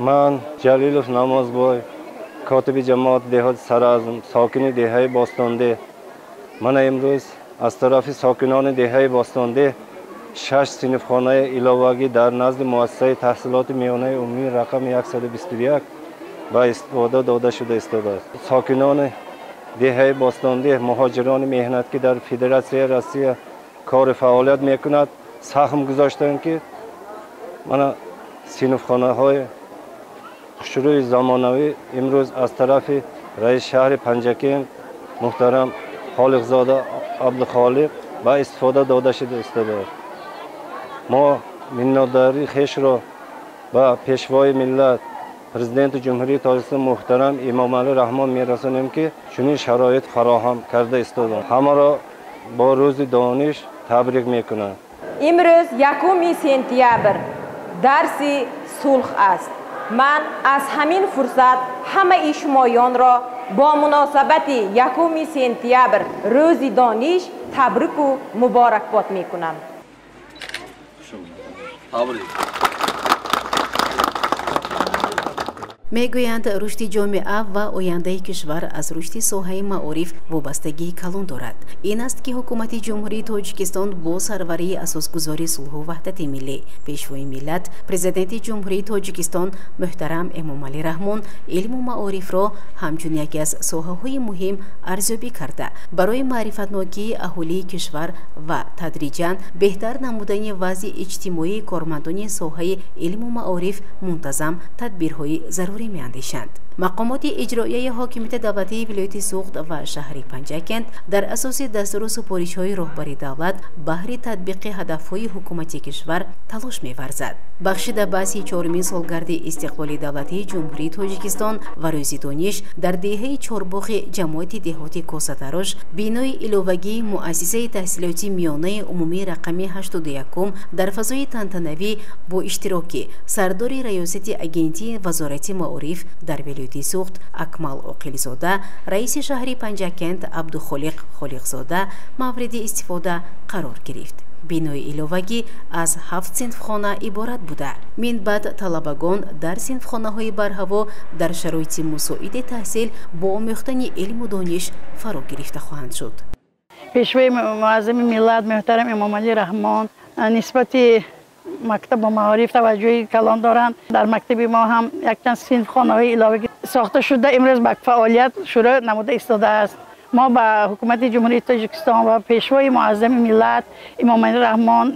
ман Ҷалилов Намозбой, котиби ҷамоати деҳоти Саразм, сокини деҳаи Бостонде. мана имрӯз аз тарафи сокинони деҳаи Бостонде 6 синфхонаи иловагӣ дар назди муассисаи таҳсилоти миёнаи умумии рақами 121 ба истифода дода шуда истодааст. сокинони деҳаи Бостонде муҳоҷирони меҳнат ки дар Федератсияи Россия кори фаъолият мекунад сахм гузоштанд ки мана синфхонаҳои хушрӯи замонавӣ имрӯз аз тарафи раиси шаҳри Панҷакент муҳтарам Холиқзода Абдухолиқ ба истифода дода шуда истодааст. мо миннатдории хешро ба пешвои миллат президенти ҷумҳурии Тоҷикистон муҳтарам Эмомалӣ Раҳмон мерасонем ки чунин шароит фароҳам карда истоданд. ҳамаро бо рӯзи дониш табрик мекунам. имрӯз 1 сентябр дарси сулҳ аст. ман аз ҳамин фурсат ҳамаи шумоёнро бо муносабати 1 сентябр рӯзи дониш табрику муборакбод мекунам. мегӯянд рушди ҷомеа ва ояндаи кишвар аз рушди соҳаи маориф вобастагии калон дорад. ин аст ки ҳукумати ҷумҳурии Тоҷикистон бо сарварии асосгузори сулҳу ваҳдати миллӣ пешвои миллат президенти ҷумҳурии Тоҷикистон муҳтарам Эмомалӣ Раҳмон илму маорифро ҳамчун яке аз соҳаҳои муҳим арзёбӣ карда барои маърифатнокии аҳолии кишвар ва тадриҷан беҳтар намудани вазъи иҷтимоии кормандони соҳаи илму маориф мунтазам тадбирҳои зарури меандешанд. мақомоти иҷроияи ҳокимияти давлатии вилояти Суғд ва шаҳри Панҷакент дар асоси дастуру супоришҳои роҳбари давлат баҳри татбиқи ҳадафҳои ҳукумати кишвар талош меварзад. бахшида баҳси 4-мин солгарди истиқлоли давлатии ҷумҳурии Тоҷикистон ва рӯзи дониш дар деҳаи Чорбоғи ҷамоати деҳоти Косатарош бинои иловагии муассисаи таҳсилоти миёнаи умумии рақами 81 дар фазои тантанавӣ бо иштироки сардори раёсати агентии вазорати маориф дар амалиёти сӯхт Акмал Оқилзода, раиси шаҳри Панҷакент Абдухолиқ Холиқзода мавриди истифода қарор гирифт. бинои иловагӣ аз 7 синфхона иборат буда. Минбаъд талабагон дар синфхонаҳои барҳаво дар шароити мусоиди таҳсил бо омӯхтани илму дониш фаро гирифта хоҳанд шуд. пешвои муаззами миллат муҳтарам Эмомалӣ Раҳмон нисбати мактабу маориф таваҷҷӯҳи калон доранд. Дар мактаби мо ҳам якчанд синфхонаҳои иловагӣ сохта шуда имрӯз ба фаъолият шурӯъ намуда истодааст. ما با حکومت جمهوری تاجیکستان و پیشوای معظم ملت امامعلی رحمان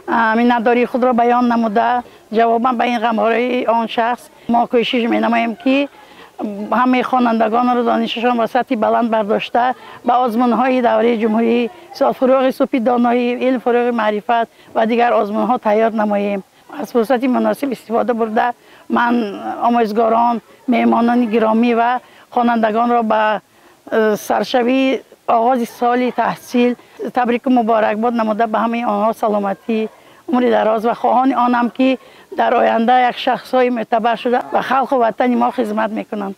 منتداری خود را بیان نموده جوابا به این غمخواری آن شخص ما کوشش می‌نماییم که همه خوانندگان را دانششان را سطح بلند برداشته به آزمون‌های دوره جمهوری فروغ صوفی دانایی علم فروغ معرفت و دیگر آزمون‌ها تیار نماییم. از فرصت مناسب استفاده برده من آموزگاران مهمانان گرامی و خوانندگان را به سرشوی آغاز سال تحصیل تبریک و مبارکباد نموده به همه آنها سلامتی عمر دراز و خواهان آنم که در آینده یک شخصای معتبر شده و خلق و وطن ما خدمت میکنند.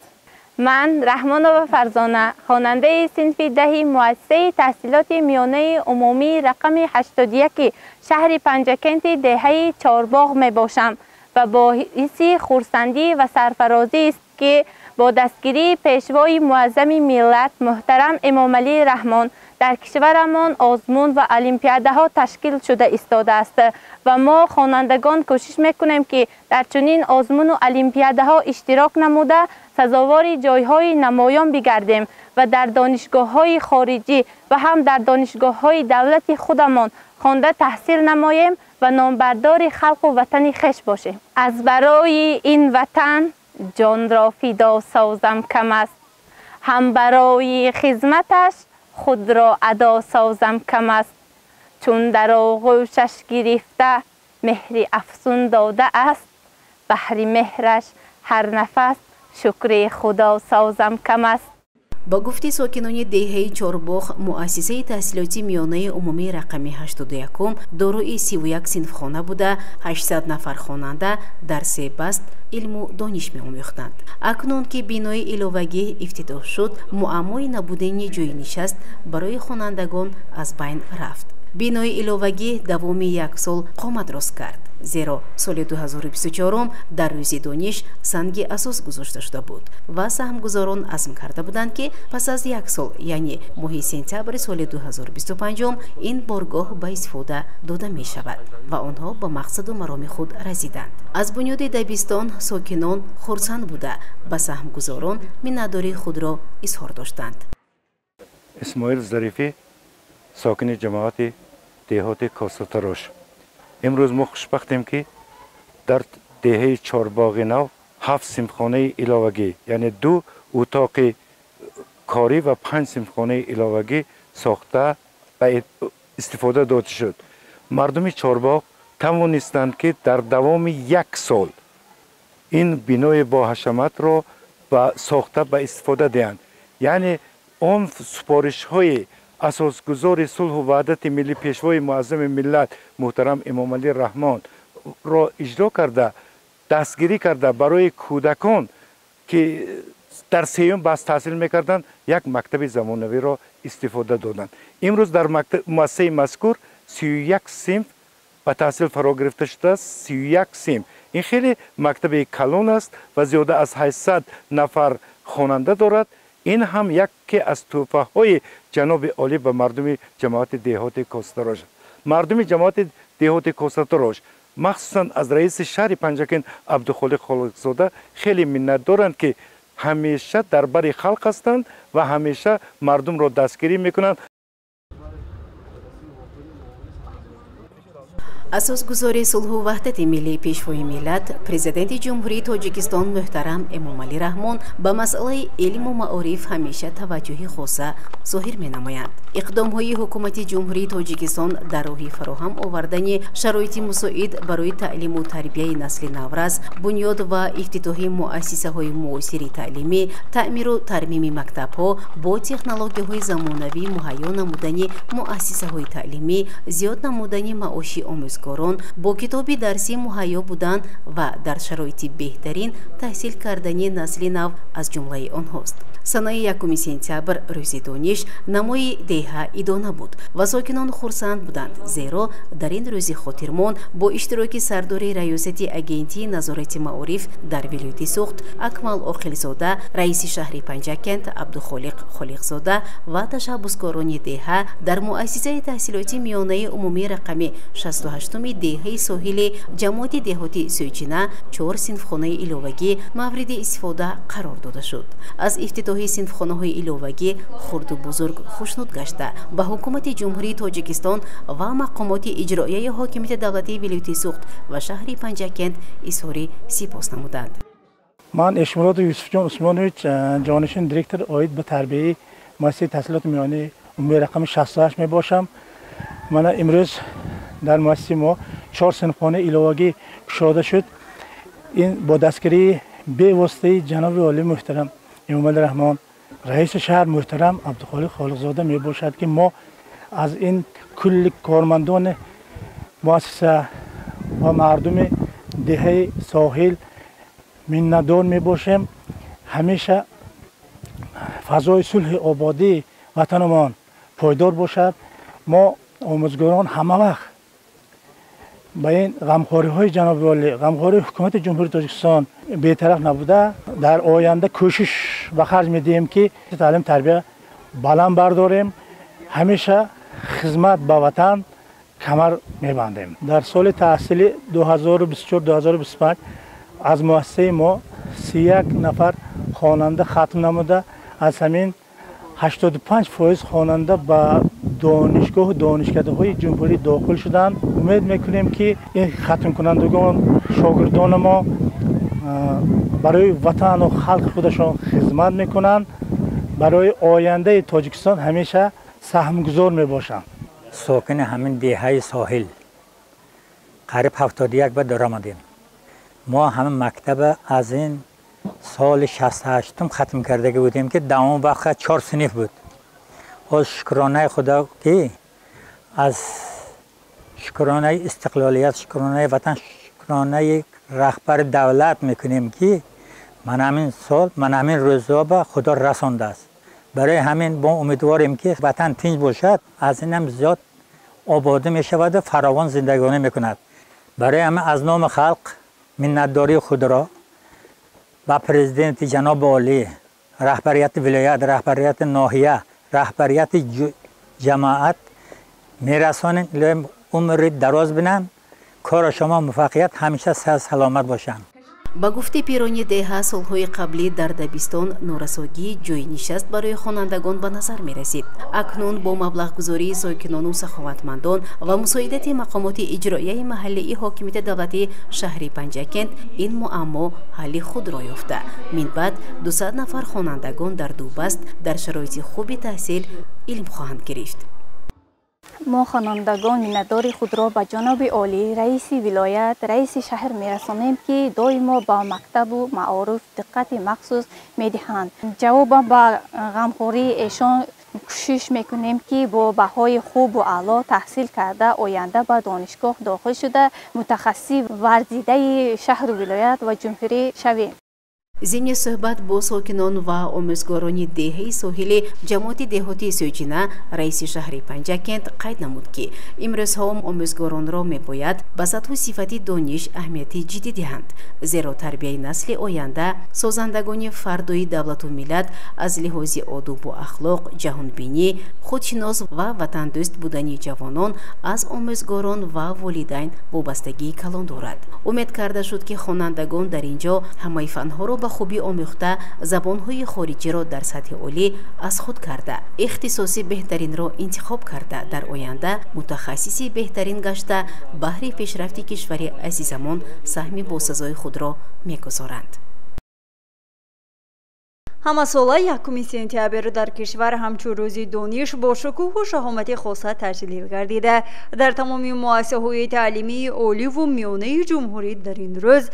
من رحمانова فرزانه خواننده صنف ده مؤسسه تحصیلات میانه عمومی رقم 81 شهر پنجکент دهه چهارباغ می باشم و باعث خرسندی و سرفرازی است که با دستگیری پیشوای معظم ملت محترم امامعلی رحمان در کشورمان آزمون و المپیاده ها تشکیل شده ایستاده است و ما خوانندگان کوشش میکنیم که در چنین آزمون و المپیاده ها اشتراک نموده سزاوار جایهای نمایان بگردیم و در دانشگاه های خارجی و هم در دانشگاه های دولتی خودمان خوانده تحصیل نماییم و نامبردار خلق و وطن خویش باشیم. از برای این وطن جان را فدا سازم کم است، هم برای خدمتش خود را ادا سازم کم است. چون در آغوشش گرفته مهر افسون داده است، بهر مهرش هر نفس شکر خدا سازم کم است. با گفتی ساکنان دهه چهارباغ مؤسسه تحصیلاتی میانه عمومی رقم 81 دارای 31 صنفخانه بوده 800 نفر خواننده در 3 بست علم و دانش می‌آموختند. اکنون که بینای الوگی افتتاح شد معمای نبودن جای نشست برای خوانندگان از بین رفت. بینای الوگی دوام 1 سال قامت راست کرد، زیرا سال 2024 در روز دانش سنگ اساس گذاشته شده بود و سهمگزاران عزم کرده بودند که پس از 1 سال یعنی ماه سپتامبر سال 2025 این بارگاه به استفاده داده می شود و آنها به مقصد و مرام خود رسیدند. از بنیاد دبستان ساکنان خرسند بوده به سهمگزاران منتداری خود را اظهار داشتند. اسماعیل ظریفی ساکن جماعت دهات کاساتراش. امروز ما خوشبختیم که در دهه چهارباغ نو 7 صنفخانه علاوگی یعنی 2 اتاق کاری و 5 صنفخانه علاوگی ساخته و استفاده داده شد. مردم چهارباغ توانستند که در دوام 1 سال این بنای با حشمت را ساخته به استفاده دهند. یعنی آن سپارش های اساسگزار صلح و وحدت ملی پیشوای معظم ملت محترم امامعلی رحمان را اجرا کرده دستگیری کرده برای کودکان که در 3م بست تحصیل میکردند یک مکتب زمانوی را استفاده دادند. امروز در مؤسسه مذکور 31 صنف به تحصیل فرا گرفته شده است. 31 صنف این خیلی مکتب کلان است و زیاده از 800 نفر خواننده دارد. این هم یکی از تحفه های جناب عالی به مردم جماعت دهات کاساتراش. مردم جماعت دهات کاساتراش مخصوصا از رئیس شهر پنجکент عبدالخالق خالقزاده خیلی منت دارند که همیشه در بر خلق هستند و همیشه مردم را دستگیری میکنند. اساسگزار صلح و وحدت ملی پیشوای ملت پرزیدنت جمهوری تاجیکستان محترم امامعلی رحمان به مسئله علم و معارف همیشه توجه خاصه ظاهر می‌نمایند. اقدام‌های حکومت جمهوری تاجیکستان در راه فراهم آوردن شرایط مساعد برای تعلیم و تربیت نسل نوروز، بنیاد و افتتاح مؤسسه‌های معاصر تعلیمی، تعمیر و ترمیم مکتب‌ها با تکنولوژی‌های زمانوی مهیا نمودن مؤسسه‌های تعلیمی، زیاد نمودن معاش آموزگاران آموزگاران با کتابی درسی مهیا بودند و در شرایط بهترین تحصیل کردنی نسل نو از جمله آنهاست. سنه 1 سپتامبر روز دانش نمای دیها ایدانه بود و ساکنان خرسند بودند، زیرا در این روز خاطرمان با اشتراک سردار ریاست اگنتی نظارت معارف در ولایت سوخت اکمل عاقلزاده، رئیس شهر پنجکند عبدالخالق خالقزاده و تشبثکاران دیها در مؤسسه تحصیلاتی میانه عمومی رقم 68 دیها ساحل جماعت دهاتی سویچینه 4 صنفخانه علاوگی مورد استفاده قرار داده شد. از افتتاح صنفخانه‌های علاوگی خرد و بزرگ خوشنود گشته به حکومت جمهوری تاجیکستان و مقامات اجرایی حاکمیت دولتی ولایت سوخت و شهر پنجکند اظهار سپاس نمودند. من اشمرات یوسف جان عثمانویچ جانشین دیرکتور عاید به تربیه مؤسسه تحصیلات میانه عمومی رقم 68 می باشم. من امروز در مؤسسه ما 4 صنفخانه علاوگی گشاده شد. این با دستگیری به واسطه جناب عالی محترم امام الرحمن رئیس شهر محترم عبدالخالق خالقزاده می باشد که ما از این کل کارمندان مؤسسه و مردم دهه ساحل منتدار می باشیم. همیشه فضای صلح آبادی وطنمان پایدار باشد. ما آموزگاران همه وقت با این غمخواری های جناب عالی، غمخواری حکومت جمهوری تاجیکستان بی‌طرف نبوده، در آینده کوشش و خرج میدیم که تعلیم تربیت بلند برداریم. همیشه خدمت به وطن کمر میبندیم. در سال تحصیلی 2024-2025 از مؤسسه ما 31 نفر خواننده ختم نموده، از همین 85% خواننده به دانشگاه و دانشکده‌های جمهوری داخل شدند. امید میکنیم که این ختم کنندگان شاگردان ما برای وطن و خلق خودشان خدمت میکنند، برای آینده تاجیکستان همیشه سهمگذار میباشند. ساکن همین دهه ساحل قریب 71 به دور آمدیم. ما همه مکتب از این سال 68 ختم کرده بودیم که دوام وقت 4 صنف بود. از شکرانه خدا که از شکرانه استقلالیت، شکرانه وطن، شکرانه رهبر دولت میکنیم که من همین روزا به خدا رسانده است. برای همین با امیدواریم که وطن تنج باشد، از این هم زیاد آباده می شود و فراوان زندگانی میکند. برای همین از نام خلق منتداری خود را با پرزیدنت جناب عالی، رهبریت ولایت، رهبریت ناحیه، رهبریت جماعت میرسانیم. عمر دراز بینن، کار شما موفقیت همیشه صحت سلامت باشن. با گفته پیرانی دیها سالهای قبلی در دبستان نورساگی جای نشست برای خوانندگان به نظر می رسید. اکنون با مبلغ گذاری ساکنان و سخاوتمندان و مساعدت مقامات اجرایی محلی حاکمیت دولتی شهر پنجکند این معما حل خود را یافته. من بعد 200 نفر خوانندگان در 2 بست در شرایط خوب تحصیل علم خواهند گرفت. ما خوانندگان منتدار خود را به جناب عالی رئیس ولایت، رئیس شهر میرسانیم که دائما با مکتب و معارف دقت مخصوص میدهند. جوابا با غمخواری ایشان کوشش میکنیم که با بهای خوب و اعلی تحصیل کرده آینده به دانشگاه داخل شده متخصص ورزیده شهر و ولایت و جمهوری شویم. ضمن صحبت با ساکنان و آموزگاران دهه ساحل جماعت دهاتی سویچینه، رئیس شهر پنجکند قید نمود که امروزها آموزگاران را میباید به سطح و صفت دانش اهمیت جدی دهند، زیرا تربیت نسل آینده سازندگان فردای دولت و ملت از لحاظ آداب و اخلاق، جهانبینی، خودشناس و وطن دوست بودن جوانان از آموزگاران و والدین وابستگی کلان دارد. امید کرده شد که خوانندگان در اینجا همه فنها را به خوبی آموخته زبانهای خارجی را در سطح عالی از خود کرده، اختصاصی بهترین را انتخاب کرده، در آینده متخصصی بهترین گشته بهر پیشرفت کشور عزیزمان سهم باسزای خود را میگذارند. ҳамасола 1 сентябр дар кишвар ҳамчун рӯзи дониш бо шукӯҳу шаҳомати хоса таҷлил гардида дар тамоми муассисаҳои таълимии оливу миёнаи ҷумҳурӣ дар ин рӯз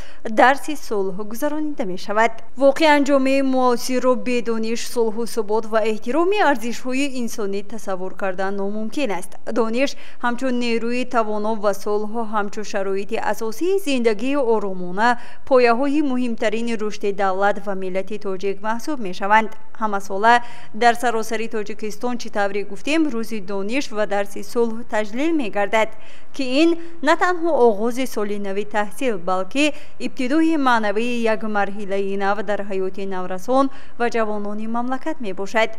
дарси сулҳ гузаронида мешавад. воқеан ҷомеаи муосирро бе дониш, сулҳу субот ва эҳтироми арзишҳои инсонӣ тасаввур кардан номумкин аст. дониш ҳамчун нерӯи тавоно ва сулҳ ҳамчун шароити асосии зиндагии оромона пояҳои муҳимтарини рушди давлат ва миллати тоҷик маҳсуб мешаванд. ҳамасола дар саросари тоҷикистон чӣ тавре гуфтем рӯзи дониш ва дарси сулҳ таҷлил мегардад ки ин на танҳо оғози соли нави таҳсил балки ибтидои маънавии як марҳилаи нав дар ҳаёти наврасон ва ҷавонони мамлакат мебошад.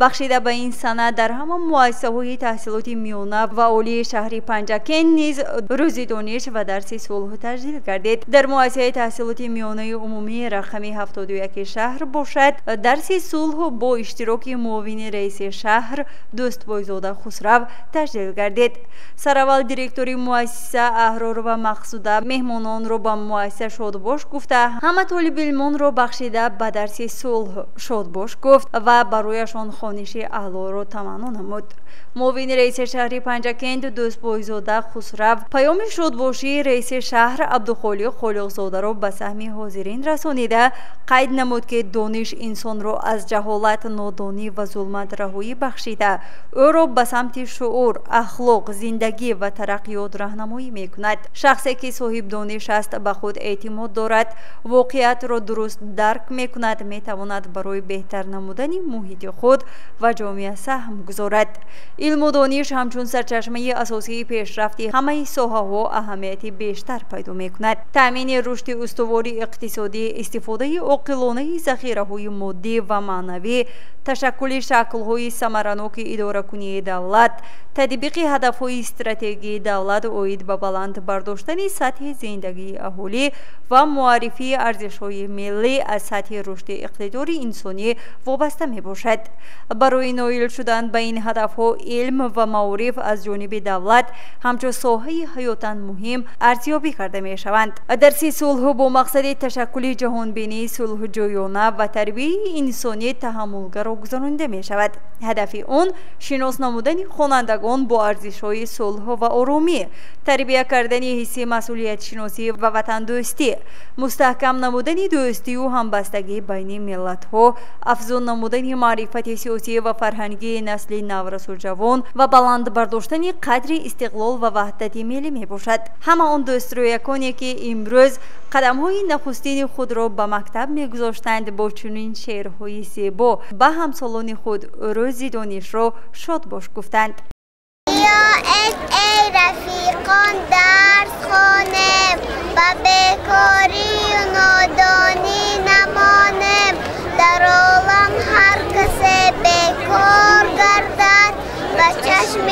бахшида ба ин санад дар ҳамон муассисаҳои таҳсилоти миёна ва олии шаҳри Панҷакен низ рӯзи дониш ва дарси сулҳ таҷлил гардид. дар муассисаи таҳсилоти миёнаи умумии рақами 71 шаҳр бошад дарси сулҳ бо иштироки муовини раиси шаҳр Дӯстбойзода Хусрав таҷлил гардид. сараввал директори муассиса Аҳрор ва Мақсуда меҳмононро ба муассиса шодбош гуфта ҳама толибилмонро бахшида ба дарси сулҳ шодбош гуфт ва барояшон хониши аълоро таманно намуд. муовини раиси шаҳри Панҷакент Дӯстбойзода Хусрав паёми шодбошии раиси шаҳр Абдухолиқ Холиқзодаро ба саҳми ҳозирин расонида қайд намуд ки дониш инсонро аз ҷаҳолат, нодонӣ ва зулмат раҳоӣ бахшида ӯро ба самти шуур, ахлоқ, зиндагӣ ва тараққиёт раҳнамоӣ мекунад. шахсе ки соҳибдониш аст, ба худ эътимод дорад, воқеиятро дуруст дарк мекунад, метавонад барои беҳтар намудани муҳити худ ва ҷомеа саҳм гузорад. илму дониш ҳамчун сарчашмаи асосии пешрафти ҳамаи соҳаҳо аҳамияти бештар пайдо мекунад. таъмини рушди устувори иқтисодӣ, истифодаи оқилонаи захираҳои моддӣ ва маънавӣ, ташаккули шаклҳои самараноки идоракунии давлат, татбиқи ҳадафҳои стратегияи давлат оид ба баланд бардоштани сатҳи зиндагии аҳолӣ ва муаррифии арзишҳои миллӣ аз сатҳи рушди иқтидори инсонӣ вобаста мебошад. барои ноил шудан ба ин ҳадафҳо илм ва маориф аз ҷониби давлат ҳамчун соҳаи ҳаётан муҳим арзёбӣ карда мешаванд. дарси сулҳ бо мақсади ташаккули ҷаҳонбинии сулҳуҷӯёна ва тарбияи инсонӣ таҳаммулгаро гузаронида мешавад. ҳадафи он шинос намудани хонандагон бо арзишҳои сулҳ ва оромӣ, тарбия кардани ҳисси масъулиятшиносӣ ва ватандӯстӣ, мустаҳкам намудани дӯстию ҳамбастагӣ байни миллатҳо, афзун намудани маърифати сиёсӣ ва фарҳангии насли наврасу ҷавон ва баланд бардоштани қадри истиқлол ва ваҳдати миллӣ мебошад. ҳама он дӯстрояконе ки имрӯз қадамҳои нахустини худро ба мактаб мегузоштанд бо чунин шеърҳои зебо ба ҳамсолони худ рӯзи донишро шодбош гуфтанд. بیایید ای رفیقان درس خوانیم و بیکاری و نادانی نمانیم. در عالم هر کسی بیکار گردد و چشم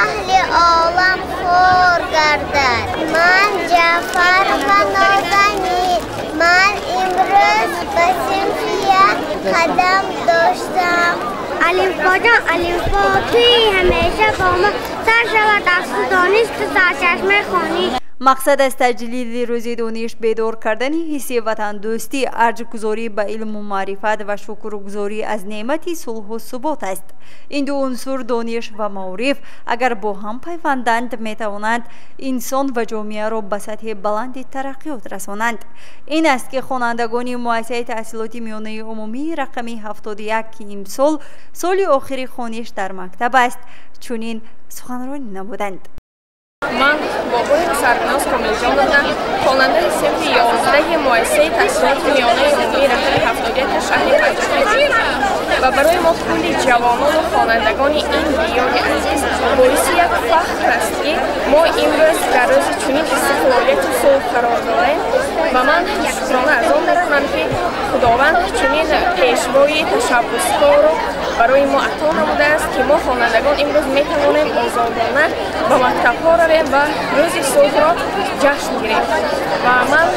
اهل عالم خور گردد. من جعفر و نازنین، من امروز به صنفیه قدم داشتم. الفبا جان الفبا توی همیشه با ما سر شود از دانش تو سرچشمه خوانی. مقصد از تجلیل روز دانش بیدار کردن حس وطندوستی، ارجگذاری به علم و معرفت و شکرگزاری از نعمت صلح و ثبات است. این دو عنصر دانش و معرف اگر با هم پیوندند میتوانند انسان و جامعه را به سطح بلند ترقیات رسانند. این است که خوانندگان مؤسسه تحصیلات میانه عمومی رقمی 71 که امسال سال آخر خوانش در مکتب است چنین سخنرانی نمودند. من بابای سرناز کاملجان بودم، خواننده صنف 11 مؤسسه تحصیلات میانه عمومی رقم 71 شهر پنجشیر و برای ما کلی جوانان و خوانندگان این دیار عزیز باعث یک فخر است که ما امروز در روز چنین استقلالیت صلح قرار داریم و من شکرانه از آن دارم که خداوند چنین پیشوای تشبسکار رو برای ما عطا نموده است که ما خوانندگان امروز میتوانیم آزادانه به مکتب‌ها رویم و روز صلح را جشن گیریم و من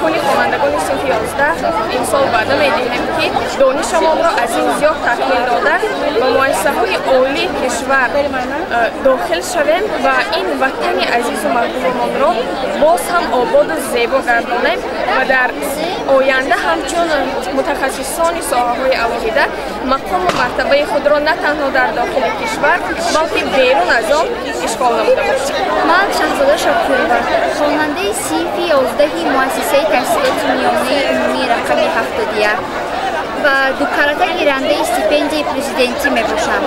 کلی خوانندگان صنف 11 дода имсол ваъда медиҳем ки донишамонро аз ин зиёд такмил дода ба муассисаҳои олии кишвар дохил шавем ва ин ватани азизу маҳбубамонро боз ҳам ободу зебо гардонем ва дар оянда ҳамчун мутахассисони соҳаҳои алоҳида мақому мартабаи худро на танҳо дар дохили кишвар балки берун аз он ишғол намуда бошем. ман шаҳзода шокирова, хонандаи синфи 11 муассисаи таҳсилоти миёнаи умумии рақами 71 ва дукарата гирандаи стипендияи президентӣ мебошам.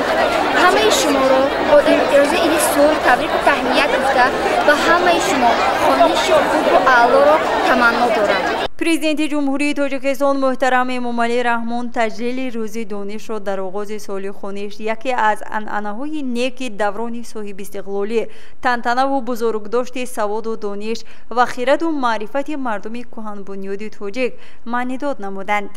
ҳамаи шуморо бо имтиёзи иди сулҳ табрику таҳният гуфта ба ҳамаи шумо хониши хубу аълоро таманно дорам. президенти ҷумҳурии тоҷикистон муҳтарам эмомалӣ раҳмон таҷлили рӯзи донишро дар оғози соли хониш яке аз анъанаҳои неки даврони соҳибистиқлолӣ, тантанаву бузургдошти саводу дониш ва хираду маърифати мардуми кӯҳанбунёди тоҷик маънидод намуданд.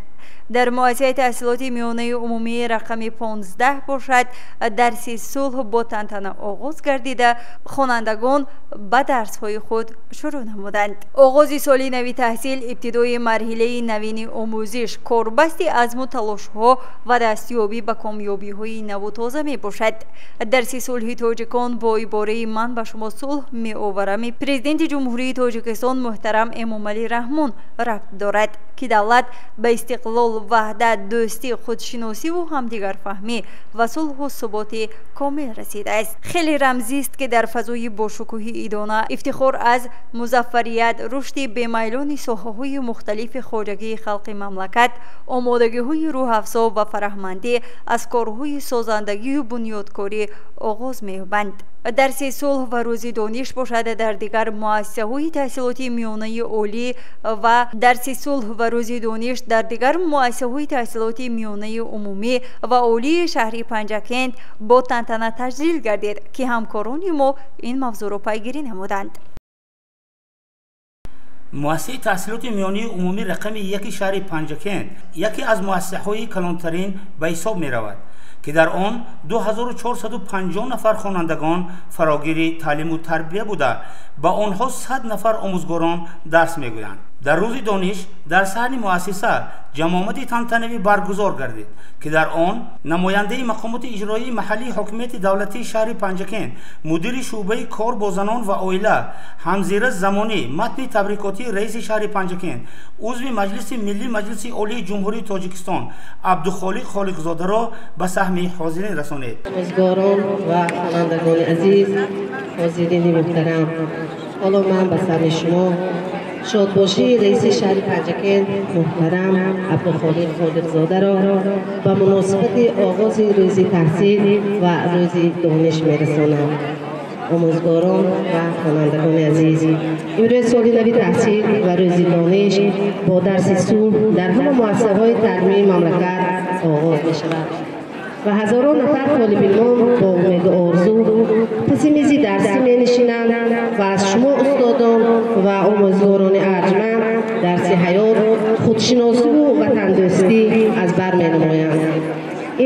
дар муассисаи таҳсилоти миёнаи умумии рақами 15 бошад дарси сулҳ бо тантана оғоз гардида хонандагон ба дарсҳои худ шурӯъ намуданд. оғози соли нави таҳсил ибтидои марҳилаи навини омӯзиш, корбасти азму талошҳо ва дастёбӣ ба комёбиҳои наву тоза мебошад. дарси сулҳи тоҷикон бо ибораи «ман ба шумо сулҳ меоварам»и президенти ҷумҳурии тоҷикистон муҳтарам эмомалӣ раҳмон рабт дорад ки давлат ба истиқлол, ваҳдат, дӯстӣ, худшиносиву ҳамдигарфаҳмӣ ва сулҳу суботи комил расидааст. хеле рамзист ки дар фазои бошукӯҳи идона ифтихор аз музаффарият, рушди бемайлони соҳаҳои мухталифи хоҷагии халқи мамлакат, омодагиҳои рӯҳафзо ва фараҳмандӣ аз корҳои созандагию бунёдкорӣ оғоз меёбанд. дарси сулҳ ва рӯзи дониш бошад дар дигар муассисаҳои таҳсилоти миёнаи олӣ ва дарси сулҳ ва рӯзи дониш дар дигар муассисаҳои таҳсилоти миёнаи умумӣ ва олии шаҳри Панҷакент бо тантана таҷлил гардид ки ҳамкорони мо ин мавзӯъро пайгирӣ намуданд. муассисаи таҳсилоти миёнаи умумии рақами 1 шаҳри Панҷакент яке аз муассисаҳои калонтарин ба ҳисоб меравад ки дар он 2450 нафар хонандагон фарогири таълиму тарбия буда ба онҳо 100 нафар омӯзгорон дарс мегӯянд. дар рӯзи дониш дар саҳни муассиса ҷамъомади тантанавӣ баргузор гардид ки дар он намояндаи мақомоти иҷроии маҳаллии ҳокимияти давлатии шаҳри Панҷакент, мудири шуъбаи кор бо занон ва оила, ҳамзира замонӣ матни табрикотии раиси шаҳри Панҷакент, узви маҷлиси миллӣ маҷлиси олии ҷумҳурии Тоҷикистон Абдухолиқ Холиқзодаро ба саҳми ҳозирин расонед. омӯзгорон ва хонандагони азиз, ҳозирини муҳтарам, ҳоло ман ба саҳми шумо шодбошии раиси шаҳри Панҷакент муҳтарам Абдухолиқ Холиқзодаро ба муносибати оғози рӯзи таҳсил ва рӯзи дониш мерасонам. омӯзгорон ва хонандагони азиз, имрӯз соли нави таҳсил ва рӯзи дониш бо дарси сулҳ дар ҳама муассисаҳои таълимии мамлакат оғоз мешавад ва ҳазорон нафар толибилмон бо умеду орзу паси мизи дарсӣ менишинанд ва аз шумо устодон ва омӯзгорони арҷманд дарси ҳаёт, худшиносиву ватандӯстӣ аз бар менамоянд.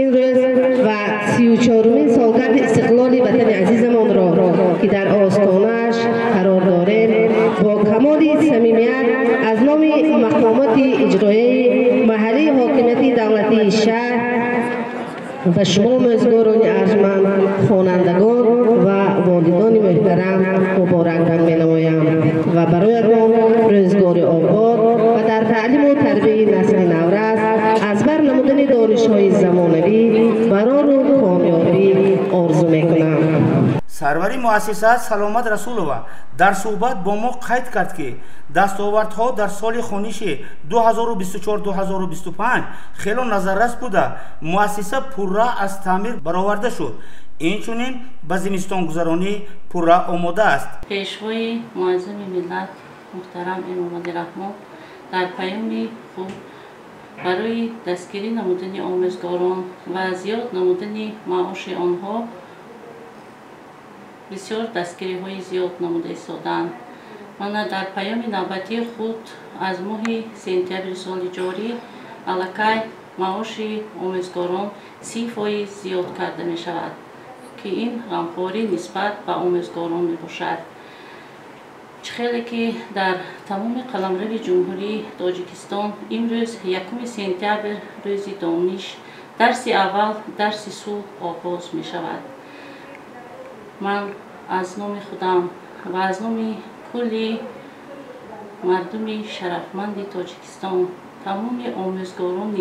ин рӯз ва 34-умин солгарди истиқлоли ватани азизамонро ки дар остонааш қарор дорем, бо камоли самимият аз номи мақомоти иҷроияи маҳаллии ҳокимияти давлатии шаҳр ба шумо омӯзгорони арҷманд, хонандагон ва волидони муҳтарам муборакбад менамоям ва бароятон рӯзгори обод ва дар таълиму тарбияи насли наврас аз бар намудани донишҳои замонавӣ барору комёбӣ орзу мекунам. сарвари муассиса Саломат Расулова дар суҳбат бо мо қайд кард ки дастовардҳо дар соли хониши 2024-2025 хело назаррас буда муассиса пурра аз таъмир бароварда шуд. инчунин ба зимистонгузаронӣ пурра омода аст. пешвои муаззами миллат муҳтарам эмомалӣ раҳмон дар паёми худ барои дастгирӣ намудани омӯзгорон ва зиёд намудани маоши онҳо бисёр дастгириҳои зиёд намуда истоданд. мана дар паёми навбатии худ аз моҳи сентябри соли ҷорӣ аллакай маоши омӯзгорон 30% зиёд карда мешавад ки ин ғамхорӣ нисбат ба омӯзгорон мебошад. خیلی که در تمام قلمرو جمهوری تاجیکستان امروز 1 سپتامبر روز دانش درس اول درس صلح آغاز می شود. من از نام خودم و از نام کلی مردم شرفمند تاجیکستان تمام آموزگاران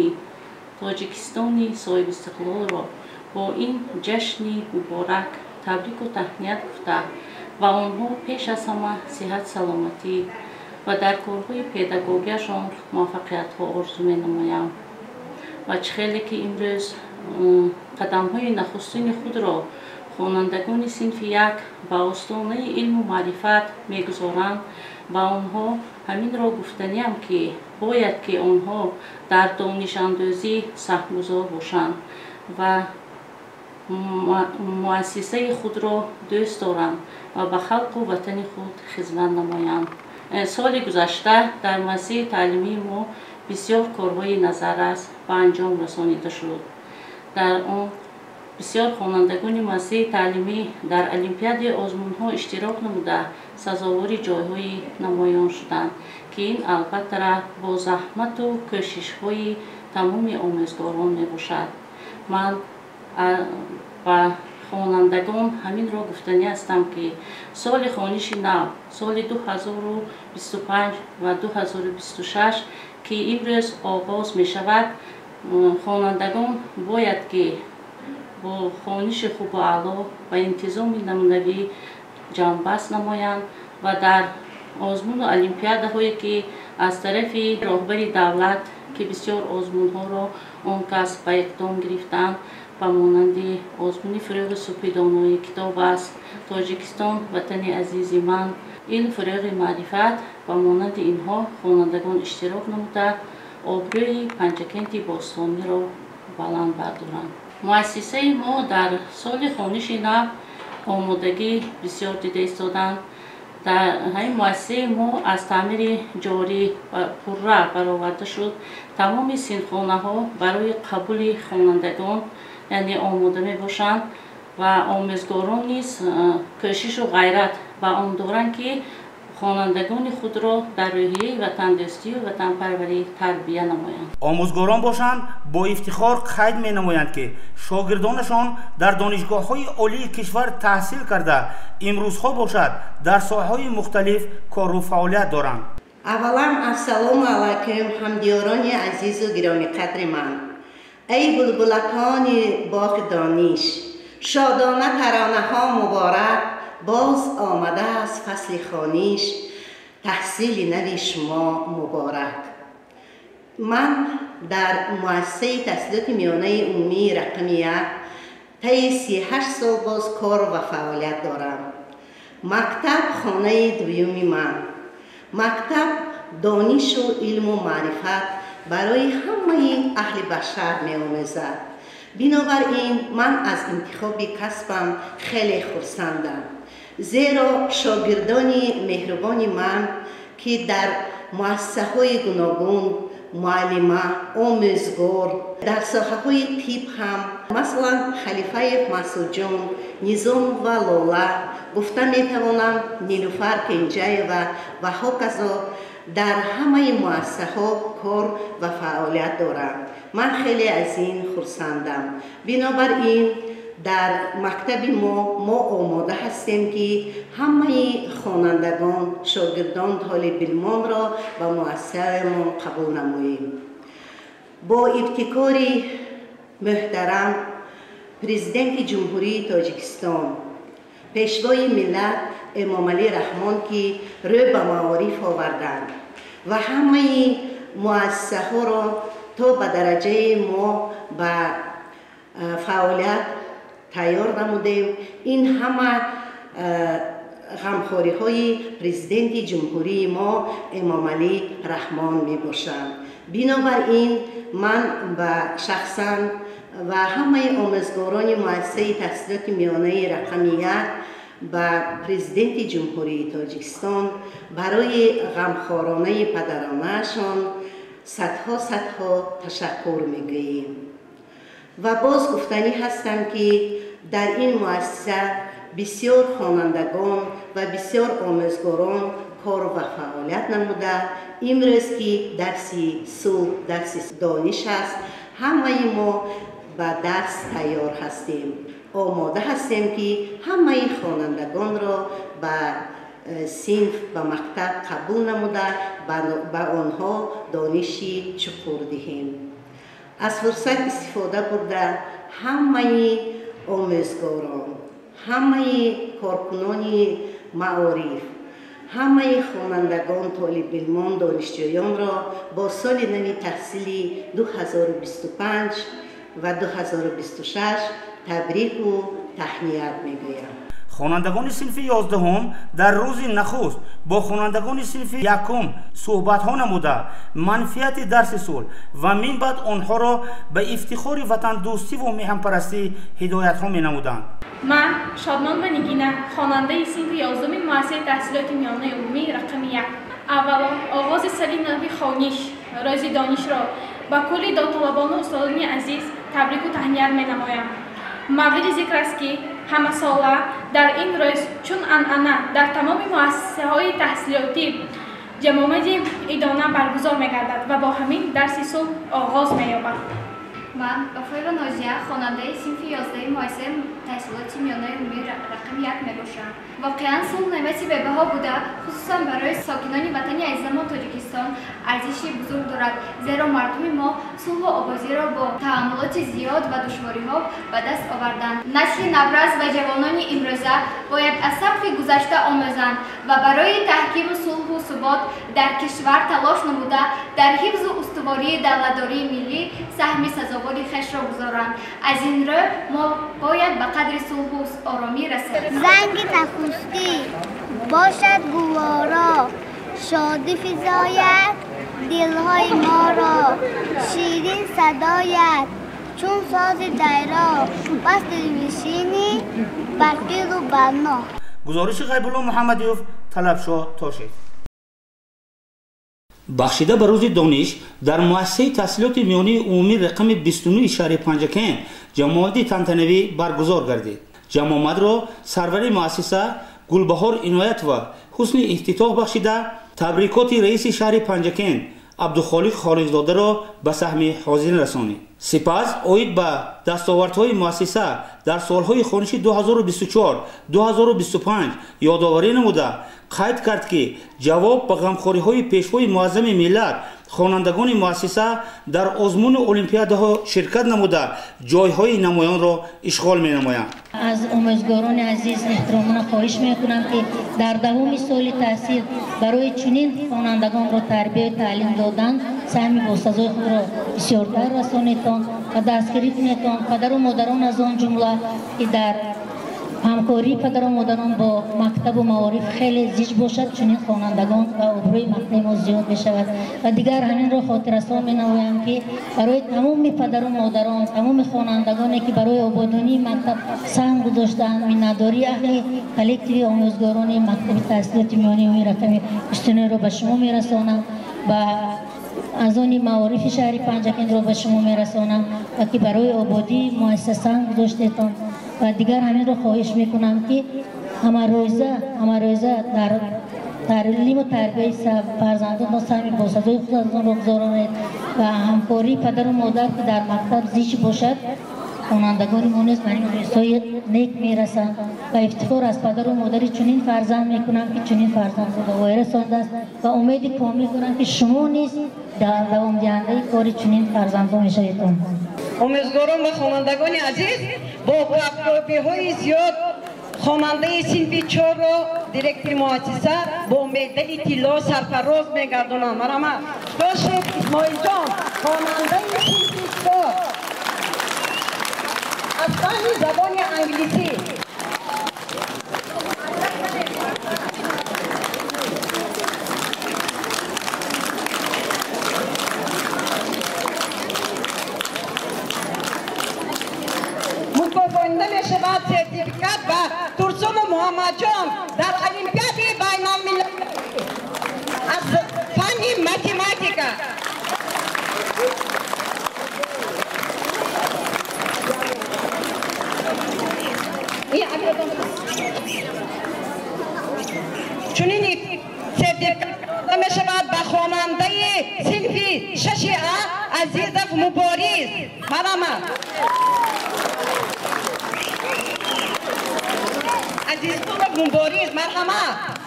تاجیکستانی صاحب استقلال را با این جشن مبارک تبریک و تهنیت گفته و آنها پیش از همه صحت سلامتی و در کارهای پداگوگیشان موفقیت ها آرزو می نمایم و خیلی که امروز قدم های نخستین خود را خوانندگان صنف 1 به آستانه علم و معرفت می گذارند و آنها همین را گفتنیم که باید که آنها در دانش اندازی سهمگذار باشند و مؤسسه خود را دوست دارند و به خلق و وطن خود خدمت نمایند. سال گذشته در مؤسسه تعلیمی ما بسیار کارهای نظررس به انجام رسانیده شد. در آن بسیار خوانندگان مؤسسه تعلیمی در المپیاد آزمون‌ها اشتراک نموده سزاوار جایهای نمایان شدند که این البته با زحمت و کوشش‌های تمام آموزگاران میباشد. من و خوانندگان همین را گفتنی هستم که سال خوانش نو سال 2025 و 2026 که امروز آغاز می شود، خوانندگان باید که با خوانش خوب و اعلی و انتظام نمونوی جانبست نمایند و در آزمون و المپیاده هایی که از طرف راهبر دولت که بسیار آزمون ها را آن کس به اقدام گرفتند و مانند آزمون فروغ سپیدانوی کتاب است، تاجیکستان وطن عزیز من، این فروغ معرفت و مانند اینها خوانندگان اشتراک نموده آبروی پنجکент باستانی را بلند بردارند. مؤسسه ما در سال خوانش نو آمادگی بسیار دیده ایستادند. در همین مؤسسه ما از تعمیر جاری و پرره برآورده شد. تمام صنفخانه ها برای قبول خوانندگان یعنی آماده می باشند و آموزگاران نیز کوشش و غیرت و آن دارند که خوانندگان خود را در روحیه وطندوستی و وطنپروری تربیت نمایند. آموزگاران باشند با افتخار قید می نمایند که شاگردانشان در دانشگاه‌های عالی کشور تحصیل کرده امروزها باشد در ساحه‌های مختلف کار و فعالیت دارند. اولا السلام علیکم همدیاران عزیز و گرامی قدر من. ای بلبلکان باغ دانش، شادانه ترانه ها مبارک، باز آمده از فصل خوانش، تحصیل نوی شما مبارک. من در مؤسسه تحصیلات میانه عمومی رقم 1 طی 38 سال باز کار و فعالیت دارم. مکتب خانه دوم من، مکتب دانش و علم و معرفت برای همه اهل بشر می آموزد. بنابراین من از انتخاب کسبم خیلی خرسندم، زیرا شاگردان مهربان من که در مؤسسه های گوناگون معلمه، آموزگار در ساحه های طب هم مثلا خلیفه مسعود جان، نظام و لاله گفته می توانم نیلوفر کنجایوا و هاکذا در همه مؤسسه ها کار و فعالیت دارم. من خیلی از این خرسندم. بنابراین در مکتب ما آماده هستیم که همه خوانندگان، شاگردان طالب علمان را به مؤسسه ما قبول نماییم. با ابتکار محترم پرزیدنت جمهوری تاجیکستان، پیشوای ملت امام علی رحمان که رو به معارف آوردند و همه مؤسسه ها را تا به درجه ما به فعالیت تیار نمودیم. این همه غمخواری های پرزیدنت جمهوری ما امام علی رحمان می باشند. بنابراین من به شخصا و همه آموزگاران مؤسسه تحصیلات میانه رقم 1 به پرزیدنت جمهوری تاجیکستان برای غمخوارانه پدرانه‌شان صدها تشکر میگوییم. و باز گفتنی هستم که در این مؤسسه بسیار خوانندگان و بسیار آموزگاران کار و فعالیت نموده. امروز که درسی صلح، درسی دانش است، همه ما به درس تیار هستیم، آماده هستیم که همه خوانندگان را به صنف به مکتب قبول نموده به آنها دانشی چقور دهیم. از فرصت استفاده برده همه آموزگاران، همه کارکنان معارف، همه خوانندگان، طالب علمان، دانشجویان را با سال نو تحصیلی 2025 و 2026 تبریک و تهنیت میگویم. خوانندگان صنف 11 در روز نخست با خوانندگان صنف 1 صحبت ها نموده منفیت درس صلح و من بعد آنها را به افتخار وطن دوستی و میهن پرستی هدایت ها می نمودند. من شادمان بنگینه، خواننده صنف 11 مؤسسه تحصیلات میانه عمومی رقم 1. اولا آغاز سال نو خوانش روز دانش را با کل داوطلبان و استادان عزیز تبریک و تهنیت می نمایم. مورد ذکر است که همه ساله در این روز چون انعنه در تمام مؤسسه های تحصیلاتی جمامت ایدانه برگزار می گردد و با همین درس صلح آغاز می یابد. من وفای نازیه خواننده صنف 11 مؤسسه تحصیلات میانه عمومی رقم 1 می باشم. واقعا صلح نعمتی به‌بها بوده، خصوصا برای ساکنان وطن عزیز ما تاجیکستان ارزشی بزرگ دارد، زیرا مردم ما صلح و آبادی را با تحملات زیاد و دشواری‌ها به دست آوردند. نسل نوروز و جوانان امروزه باید از سبک گذشته آموزند و برای تحکیم صلح و ثبات در کشور تلاش نموده در حفظ و استواری دولتداری ملی سهم سزاواری خویش را گذارند. از این رو ما باید به قدر صلح و آرامی رسیم. زنگ تخوستی باشد گوارا، شادی فزاید دلهای ما را، شیرین صدایت چون ساز دیرا، بس دلنشینی بر دل و بنا. گزارش غیب‌الله محمدیوف، طلبشاه تاشید. بخشیده به روز دانش در مؤسسه تحصیلات میانه عمومی رقم 29 شهر پنجکن جماعت تنتنوی برگزار گردید. جماعت را سرور مؤسسه گلبهار عنایت و حسن افتتاح بخشیده تبریکات رئیس شهر پنجکن عبدالخالق خالقزاده را به سهم حاضرین رسانید. سپس اوید به دستاوردهای مؤسسه در سالهای خوانشی 2024 2025 یادآوری نموده قید کرد که جواب به غمخوری‌های پیشوای معظم ملت خوانندگان مؤسسه در آزمون المپیادها شرکت نموده جایهای نمایان را اشغال می‌نمایند. از آموزگاران عزیز احترامانه خواهش می‌کنم که در دهم سال تحصیل برای چنین خوانندگان را تربیت و تعلیم دادن سهم باسزای خود را بسیارتر رسانیدتان و دستگیری کنیدتان. پدر و مادران از آن جمله که در همکاری پدر و مادران با مکتب و معارف خیلی زیج باشد چنین خوانندگان و ابروی مکتب ما زیاد بشود و دیگر همین را خاطرسان می‌نمایم که برای تمام پدر و مادران تمام خوانندگانی که برای آبادانی مکتب سهم گذاشتند می‌نداری اهل کلکتیو آموزگاران مکتب تحصیلات میانه عمومی رقم 29 را به شما می‌رسانم و از آن معارف شهر پنجکن را به شما می‌رسانم و که برای آبادی مؤسسه سهم گذاشته‌تان و دیگر همین را خواهش میکنم که همه روزه در تعلیم و تربیت فرزندان را سهم باسزای خودتان را گذارانید و همکاری پدر و مادر که در مکتب زیچ باشد خوانندگان ما نیز به این روزهای نیک میرسند و افتخار از پدر و مادر چنین فرزند میکنم که چنین فرزند را به وای رسانده است و امید کامل کنم که شما نیز دوام دهنده کار چنین فرزندان میشوید. آموزگاران و خوانندگان عزیز، با کاپی‌های زیاد خواننده صنف 4 را دیرکتور مؤسسه با مدال طلا سرفراز می‌گردانم. مرحمت باشید اسماعیل جان، خواننده صنف 4 از فن زبان انگلیسی. مکافئانده می شود سرتیفیکات و ترسم محمد جان در المپیاد بین المللی از فن متماتیکا. چنین می شود به خواننده صنفی 6A عزیزک مبارز. مرحمت. عزیزک مبارز مرحمت.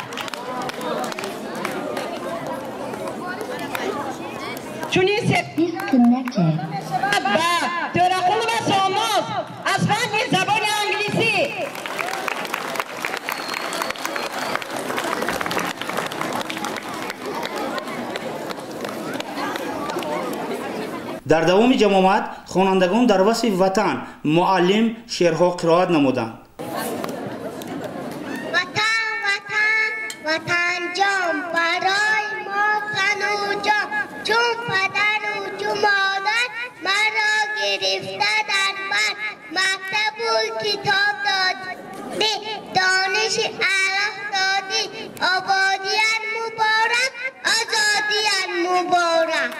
چونی سپید با ترخون و ساماز از فن زبان انگلیسی. در دوام جماعت خوانندگان در وصف وطن معلم شعرها قرائت نمودند. وطن جان برای ما تن و جان، چون پدر و چون مادر مرا گرفته در بر، مکتب و کتاب دادی، دانش علم دادی، آبادیت مبارک، آزادیت مبارک.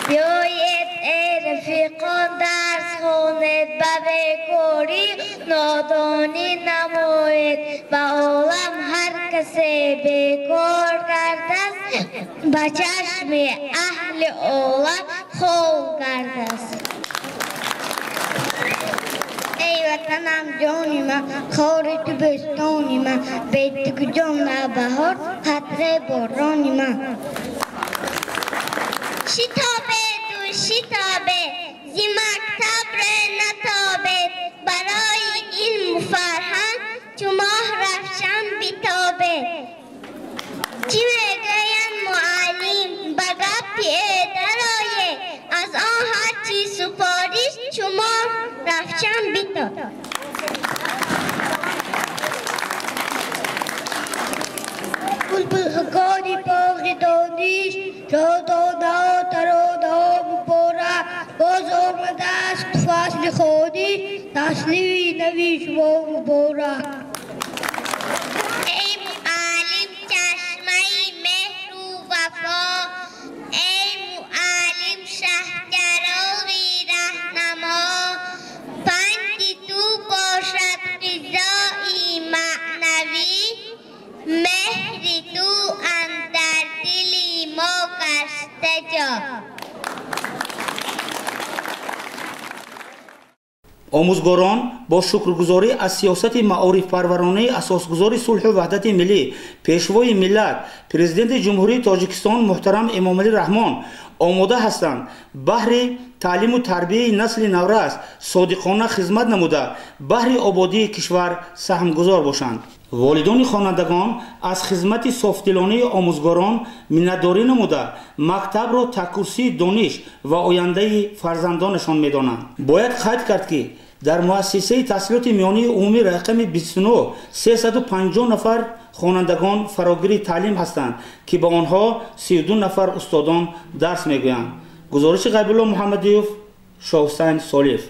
بیایید ای رفیقان درس خوانید و بیکاری نادانی نمایید، به عالم هر کسی بیکار گردد به چشم اهل عالم خوب گردد. ای وطنم جانی من، خار تو بستانی من، بیت تو جان بهار قطره بارانی من. شتابه دو شتابه زی مکتب نتابه، برای علم و فرهنگ چو ماه روشن بیتابه. چی میگویند معلم به گپ درآیه، از آن هرچی سفارش چو ماه روشن بیتابه. بلبل حکاری باغ دانش، شادانه ترانه مبارک، باز آمده است فصل خودی، نسلی نوی شما مبارک. ای معلم چشمه مهر و وفا، ای معلم شهجراغی رهنما، پند تو باشد غذایی معنوی، مهر تو اندر دلی ما گشته جا. آموزگاران با شکرگزاری از سیاست معارف پرورانه اساسگزار صلح و وحدت ملی پیشوای ملت پرزیدنت جمهوری تاجیکستان محترم امامعلی رحمان آماده هستند بهر تعلیم و تربیه نسل نورس صادقانه خدمت نموده بهر آبادی کشور سهمگزار باشند. والدان خوانندگان از خدمت صافدلانه آموزگاران منتداری نموده مکتب را تکرسی دانش و آینده فرزندانشان می‌دانند. باید قید کرد که در مؤسسه تحصیلات میانی عمومی رقم 29 350 نفر خوانندگان فراگیر تعلیم هستند که با آنها 32 نفر استادان درس میگویند. گزارش غیب‌الله محمدیوف، شاه حسین سالیف.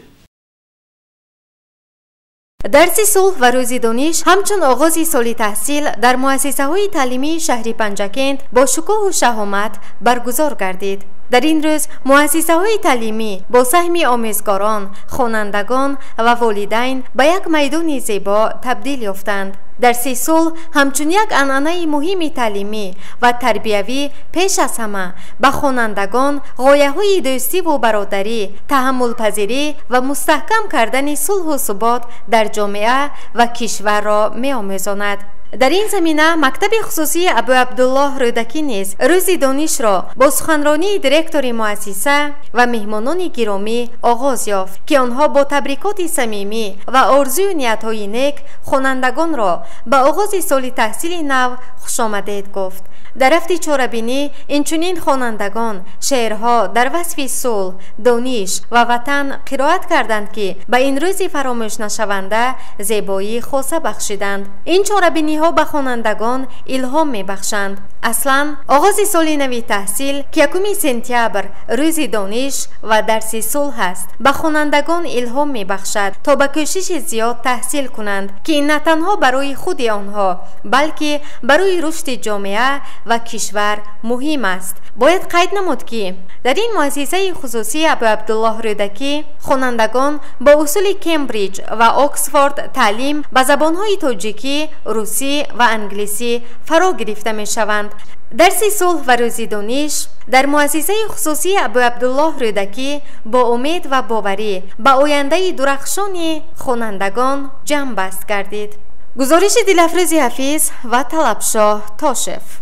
درس صلح و روزی دانش همچون آغاز سال تحصیل در مؤسسه های تعلیمی شهر پنجکند با شکوه و شهامت برگزار گردید. در این روز مؤسسه های تعلیمی با سهم آموزگاران، خوانندگان و والدین به یک میدان زیبا تبدیل یافتند. درس صلح همچون یک عنعنه مهم تعلیمی و تربیوی پیش از همه به خوانندگان غایه های دوستی و برادری، تحمل پذیری و مستحکم کردن صلح و ثبات در جامعه و کشور را می آموزاند. در این زمینه مکتب خصوصی ابو عبدالله رودکی نیز روز دانش را با سخنرانی دیرکتور مؤسسه و مهمانان گرامی آغاز یافت که آنها با تبریکات صمیمی و آرزوی نیت‌های نیک خوانندگان را به آغاز سال تحصیل نو خوشامدید گفت. در هفته چهاربینی اینچنین خوانندگان شعرها در وصف صلح، دانش و وطن قرائت کردند که به این روز فراموش نشونده زیبایی خاصه بخشیدند. این چهاربینی ها به خوانندگان الهام میبخشند. اصلا آغاز سال نوی تحصیل که 1 سپتامبر روز دانش و درس صلح است به خوانندگان الهام میبخشد تا به کوشش زیاد تحصیل کنند که این نه تنها برای خود آنها بلکه برای رشد جامعه و کشور مهم است. باید قید نمود که در این مؤسسه خصوصی ابو عبدالله رودکی خوانندگان با اصول کمبریج و آکسفورد تعلیم به زبانهای تاجیکی، روسی و انگلیسی فرا گرفته می شوند. درس صلح و روز دانش در مؤسسه خصوصی ابو عبدالله رودکی با امید و باوری به آینده درخشان خوانندگان جمع بست گردید. گزارش دلافروز حفیظ و طلبشاه تاشف.